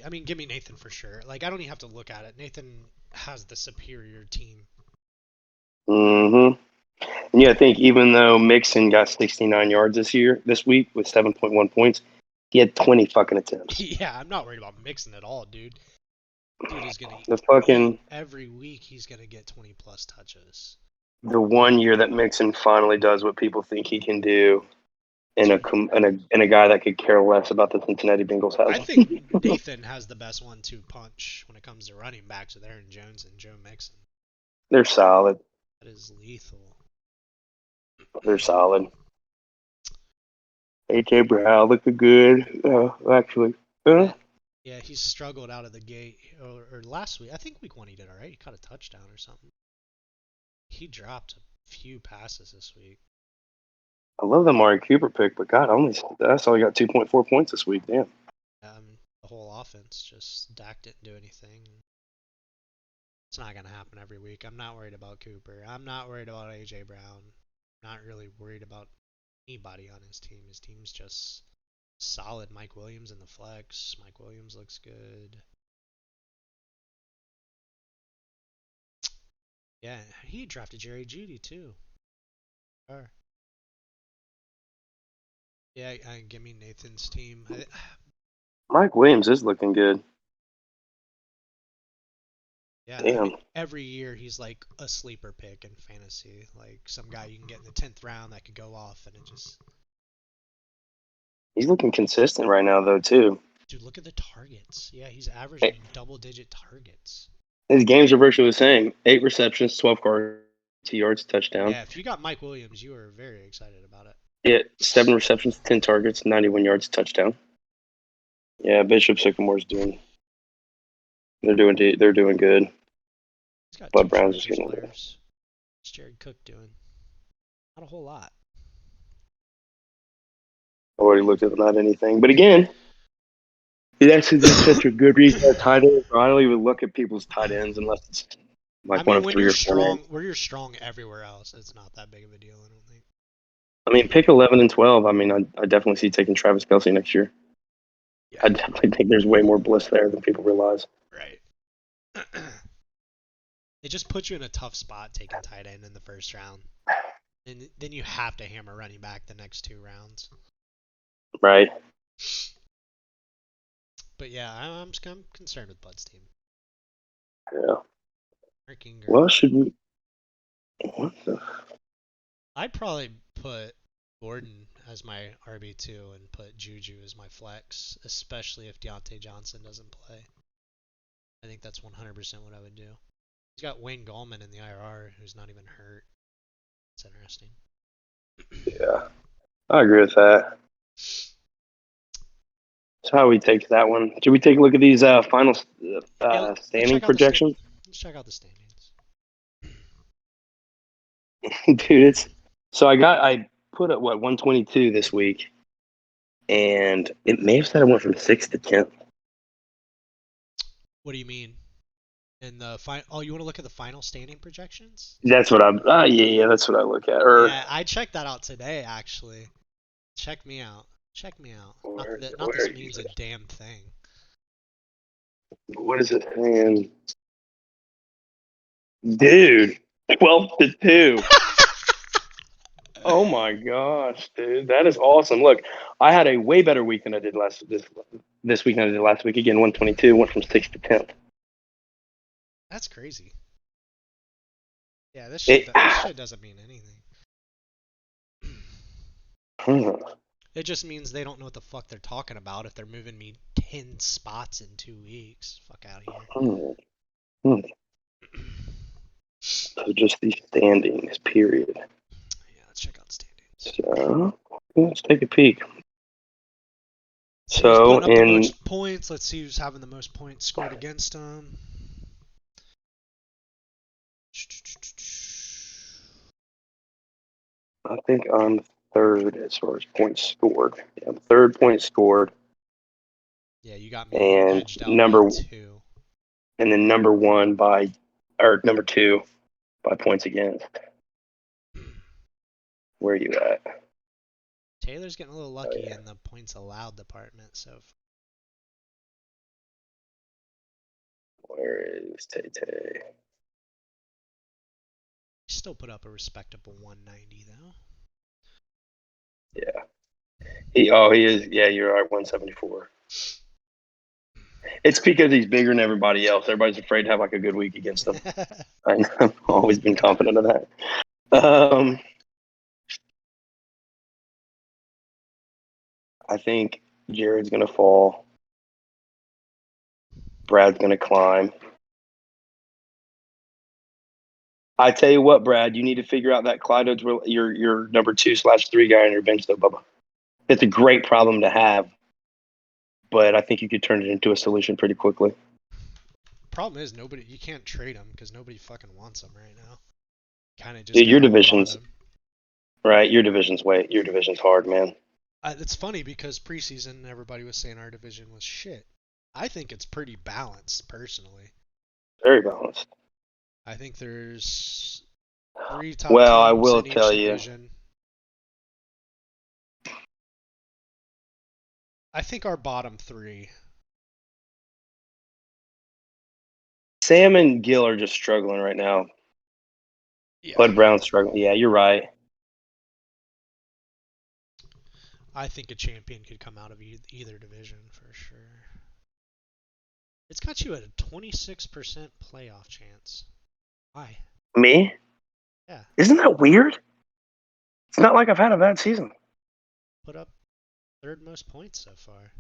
A: I mean, give me Nathan for sure. Like I don't even have to look at it. Nathan has the superior team.
B: Mm-hmm. And I think even though Mixon got 69 yards this week with 7.1 points, he had 20 fucking attempts.
A: Yeah, I'm not worried about mixing at all, dude. Dude is gonna
B: The
A: eat
B: fucking
A: every week. He's gonna get 20 plus touches.
B: the one year that Mixon finally does what people think he can do, and a guy that could care less about the Cincinnati Bengals
A: I
B: has
A: think Nathan has the best 1-2 punch when it comes to running backs with Aaron Jones and Joe Mixon.
B: they're solid.
A: That is lethal.
B: They're solid. AJ Brown looking good. Actually,
A: Yeah, yeah, he's struggled out of the gate. Or last week, I think week 1 he did all right. He caught a touchdown or something. He dropped a few passes this week.
B: I love the Amari Cooper pick, but God, that's all he got 2.4 points this week. Damn.
A: The whole offense just Dak didn't do anything. It's not gonna happen every week. I'm not worried about Cooper. I'm not worried about AJ Brown. Not really worried about anybody on his team. His team's just solid. Mike Williams in the flex. Mike Williams looks good. Yeah, he drafted Jerry Judy too. Sure. Yeah, give me Nathan's team.
B: Mike Williams is looking good.
A: Yeah, I mean,
B: Damn.
A: every year he's like a sleeper pick in fantasy. Like some guy you can get in the 10th round that could go off, and it just.
B: He's looking consistent right now, though, too.
A: Dude, look at the targets. Yeah, he's averaging double-digit targets.
B: His games are virtually the same: 8 receptions, 12 cards, 2 yards, touchdown.
A: Yeah, if you got Mike Williams, you were very excited about it.
B: Yeah, 7 receptions, 10 targets, 91 yards, touchdown. Yeah, Bishop Sycamore's doing. They're doing good.
A: He's got
B: Bud
A: two
B: Brown's just
A: Chargers
B: getting.
A: players. What's Jared Cook doing? Not a whole lot.
B: Already looked at not anything, but again, that's such a good reason at tight end. I don't even look at people's tight ends unless it's
A: I
B: like one
A: mean,
B: of
A: when
B: 3 or 4 names.
A: where you're strong everywhere else, it's not that big of a deal. I don't think.
B: I mean, pick 11 and 12. I mean, I definitely see taking Travis Kelce next year.
A: Yeah.
B: I definitely think there's way more bliss there than people realize.
A: Right. It just puts you in a tough spot taking tight end in the first round, and then you have to hammer running back the next 2 rounds.
B: Right.
A: But yeah, I'm concerned with Bud's team.
B: Yeah.
A: Mark Ingram.
B: Well, should we? What the?
A: I'd probably put Gordon as my RB2 and put Juju as my flex, especially if Deontay Johnson doesn't play. I think that's 100% what I would do. He's got Wayne Gallman in the IR, who's not even hurt. It's interesting.
B: Yeah, I agree with that. So how do we take that one? Should we take a look at these final
A: Yeah, let's
B: standing
A: check out the
B: projections?
A: let's check out the standings.
B: Dude, it's so I put at what 122 this week, and it may have said I went from 6th to 10th.
A: What do you mean? In the oh, you want to look at the final standing projections?
B: That's what I'm. Yeah, that's what I look at.
A: Yeah, I checked that out today actually. Check me out. Check me out. Not
B: where
A: this
B: is
A: means a
B: it?
A: damn thing.
B: What is it saying? Dude, 12-2. Oh my gosh, dude, that is awesome. Look, I had a way better week than I did this week than I did last week. Again, 122, went from 6th to 10th.
A: That's crazy. Yeah, this
B: It,
A: shit doesn't mean anything. It just means they don't know what the fuck they're talking about if they're moving me 10 spots in 2 weeks. Fuck out of
B: hmm, hmm. So just these standings, period.
A: Yeah, let's check out the standings.
B: So let's take a peek.
A: See who's
B: So
A: putting up the
B: in,
A: most points. Let's see who's having the most points scored against them.
B: I think I'm third as far as points scored. Yeah, I'm third point scored,
A: Yeah, you got me
B: and
A: edged out by 2.
B: then number 2 by points against. Where are you at?
A: Taylor's getting a little
B: Oh
A: lucky
B: yeah.
A: in the points allowed department, so
B: Where is Tay Tay?
A: Still put up a respectable 190 though.
B: Yeah. He is. Yeah, you're right. 174. It's because he's bigger than everybody else. Everybody's afraid to have like a good week against him. I've always been confident of that. I think Jared's gonna fall. Brad's gonna climb. I tell you what, Brad, you need to figure out that Clyde's your number 2/3 guy on your bench, though, Bubba. It's a great problem to have, but I think you could turn it into a solution pretty quickly.
A: Problem is, you can't trade him because nobody fucking wants him right now. Kind of just
B: Dude,
A: gotta run him.
B: right. Your division's hard, man.
A: It's funny because preseason everybody was saying our division was shit. I think it's pretty balanced, personally.
B: Very balanced.
A: I think there's 3 top
B: Well, I
A: teams
B: will
A: in each
B: tell you.
A: division. I think our bottom 3.
B: Sam and Gil are just struggling right now.
A: Yeah.
B: Bud Brown's struggling. Yeah, you're right.
A: I think a champion could come out of either division for sure. It's got you at a 26% playoff chance. Why?
B: Me?
A: Yeah.
B: Isn't that weird? It's not like I've had a bad season.
A: Put up 3rd most points so far.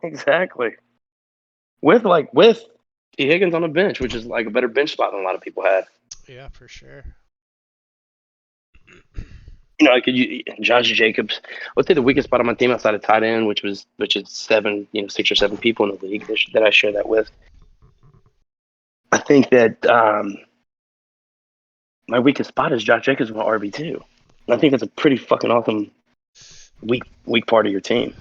B: Exactly. With T. Higgins on the bench, which is like a better bench spot than a lot of people had.
A: Yeah, for sure.
B: Josh Jacobs. Let's say the weakest spot on my team outside of tight end, which is 6 or 7 people in the league that I share that with. I think that my weakest spot is Josh Jacobs on RB2. And I think that's a pretty fucking awesome weak part of your team.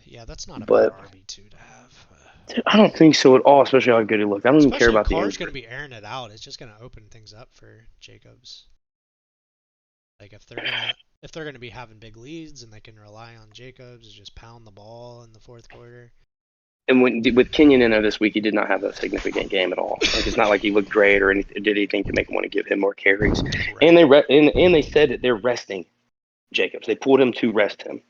A: Yeah, that's not a bad RB2 to have.
B: Dude, I don't think so at all, especially how good he looked. I don't even care about the
A: Carr's going to be airing it out. It's just going to open things up for Jacobs. Like if they're going to be having big leads and they can rely on Jacobs to just pound the ball in the 4th quarter.
B: And with Kenyon in there this week, he did not have a significant game at all. Like it's not like he looked great or did anything to make him want to give him more carries. Right. And they said that they're resting Jacobs. They pulled him to rest him.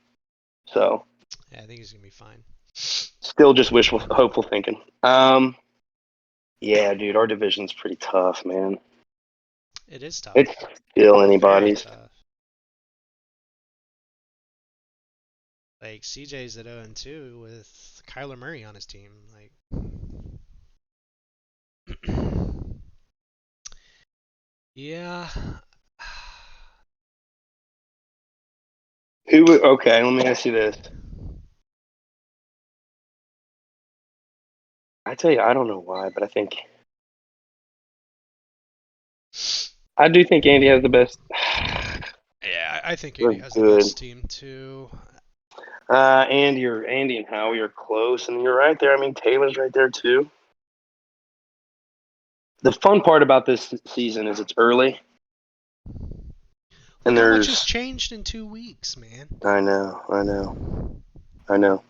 B: So
A: yeah, I think he's gonna be fine.
B: Still just hopeful thinking. Yeah, dude, our division's pretty tough, man.
A: It is tough.
B: It's still anybody's.
A: Like CJ's at 0-2 with Kyler Murray on his team. Like, yeah.
B: Okay, let me ask you this. I tell you, I don't know why, but I do think Andy has the best.
A: Yeah, I think Andy has the best team too.
B: Andy and Howie are close, and you're right there. I mean, Taylor's right there too. The fun part about this season is it's early.
A: And how much has changed in 2 weeks, man?
B: I know.
A: Like,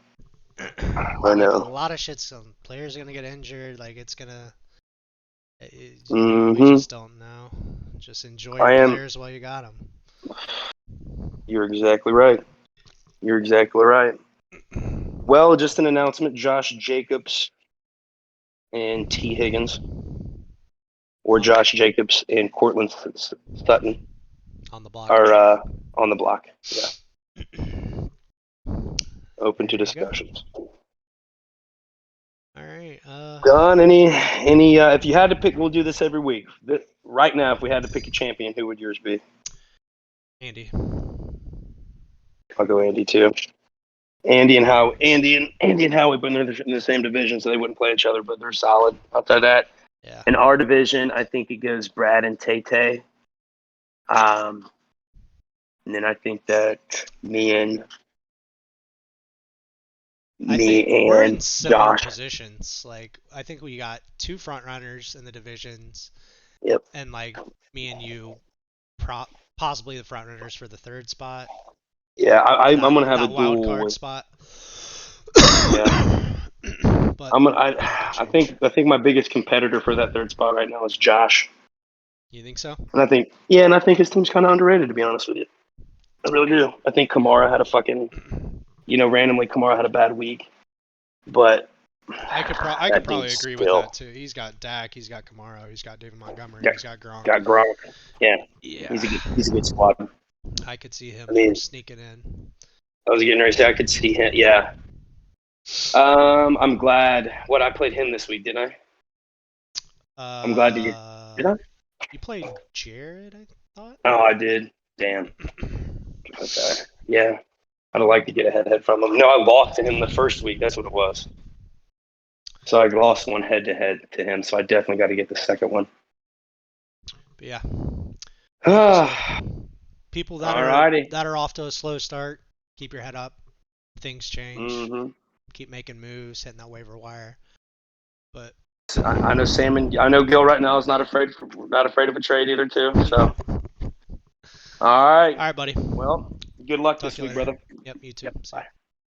A: a lot of shit's on. Players are gonna get injured. Like it's gonna. We just don't know. Just enjoy your players while you got them.
B: You're exactly right. Well, just an announcement: Josh Jacobs and T. Higgins, or Josh Jacobs and Cortland Sutton
A: on the block.
B: Are on the block. Yeah. Open to discussions.
A: All right.
B: Don, any? If you had to pick, we'll do this every week. Right now, if we had to pick a champion, who would yours be?
A: Andy.
B: I'll go Andy too. Andy and Howie, but they're in the same division, so they wouldn't play each other, but they're solid. Outside that,
A: yeah.
B: In our division, I think it goes Brad and Tay. And then I think that we're in
A: similar positions. Like I think we got 2 front runners in the divisions.
B: Yep.
A: And like me and you, possibly the front runners for the 3rd spot.
B: Yeah, I'm gonna have a
A: wild card spot.
B: Yeah. But I think my biggest competitor for that 3rd spot right now is Josh.
A: You think so?
B: And I think his team's kind of underrated, to be honest with you. I really do. I think Kamara had a fucking, randomly Kamara had a bad week, but
A: I could
B: that
A: probably
B: dude's
A: agree with
B: still
A: that too. He's got Dak, he's got Kamara, he's got David Montgomery,
B: got,
A: he's got Gronk.
B: got Gronk. Yeah,
A: Yeah,
B: he's a good squad.
A: I could see him
B: I mean,
A: sneaking in.
B: I was getting ready to say I could see him. Yeah. I'm glad. What I played him this week, didn't I'm glad to get. Did I?
A: You played Jared, I thought.
B: Oh, I did. Damn. Okay. Yeah. I'd like to get a head from him. No, I lost to him the first week. That's what it was. So I lost one head to head to him. So I definitely got to get the second one.
A: But yeah, like you said,
B: All
A: people
B: righty.
A: that are off to a slow start, keep your head up. Things change.
B: Mm-hmm.
A: Keep making moves, hitting that waiver wire. But
B: I know Sam and I know Gil right now is not afraid of a trade either too. So all right.
A: all right, buddy.
B: Well, good luck
A: Talk
B: this
A: to you
B: week,
A: later.
B: brother.
A: Yep, you too.
B: Yep.
A: See ya.
B: Bye.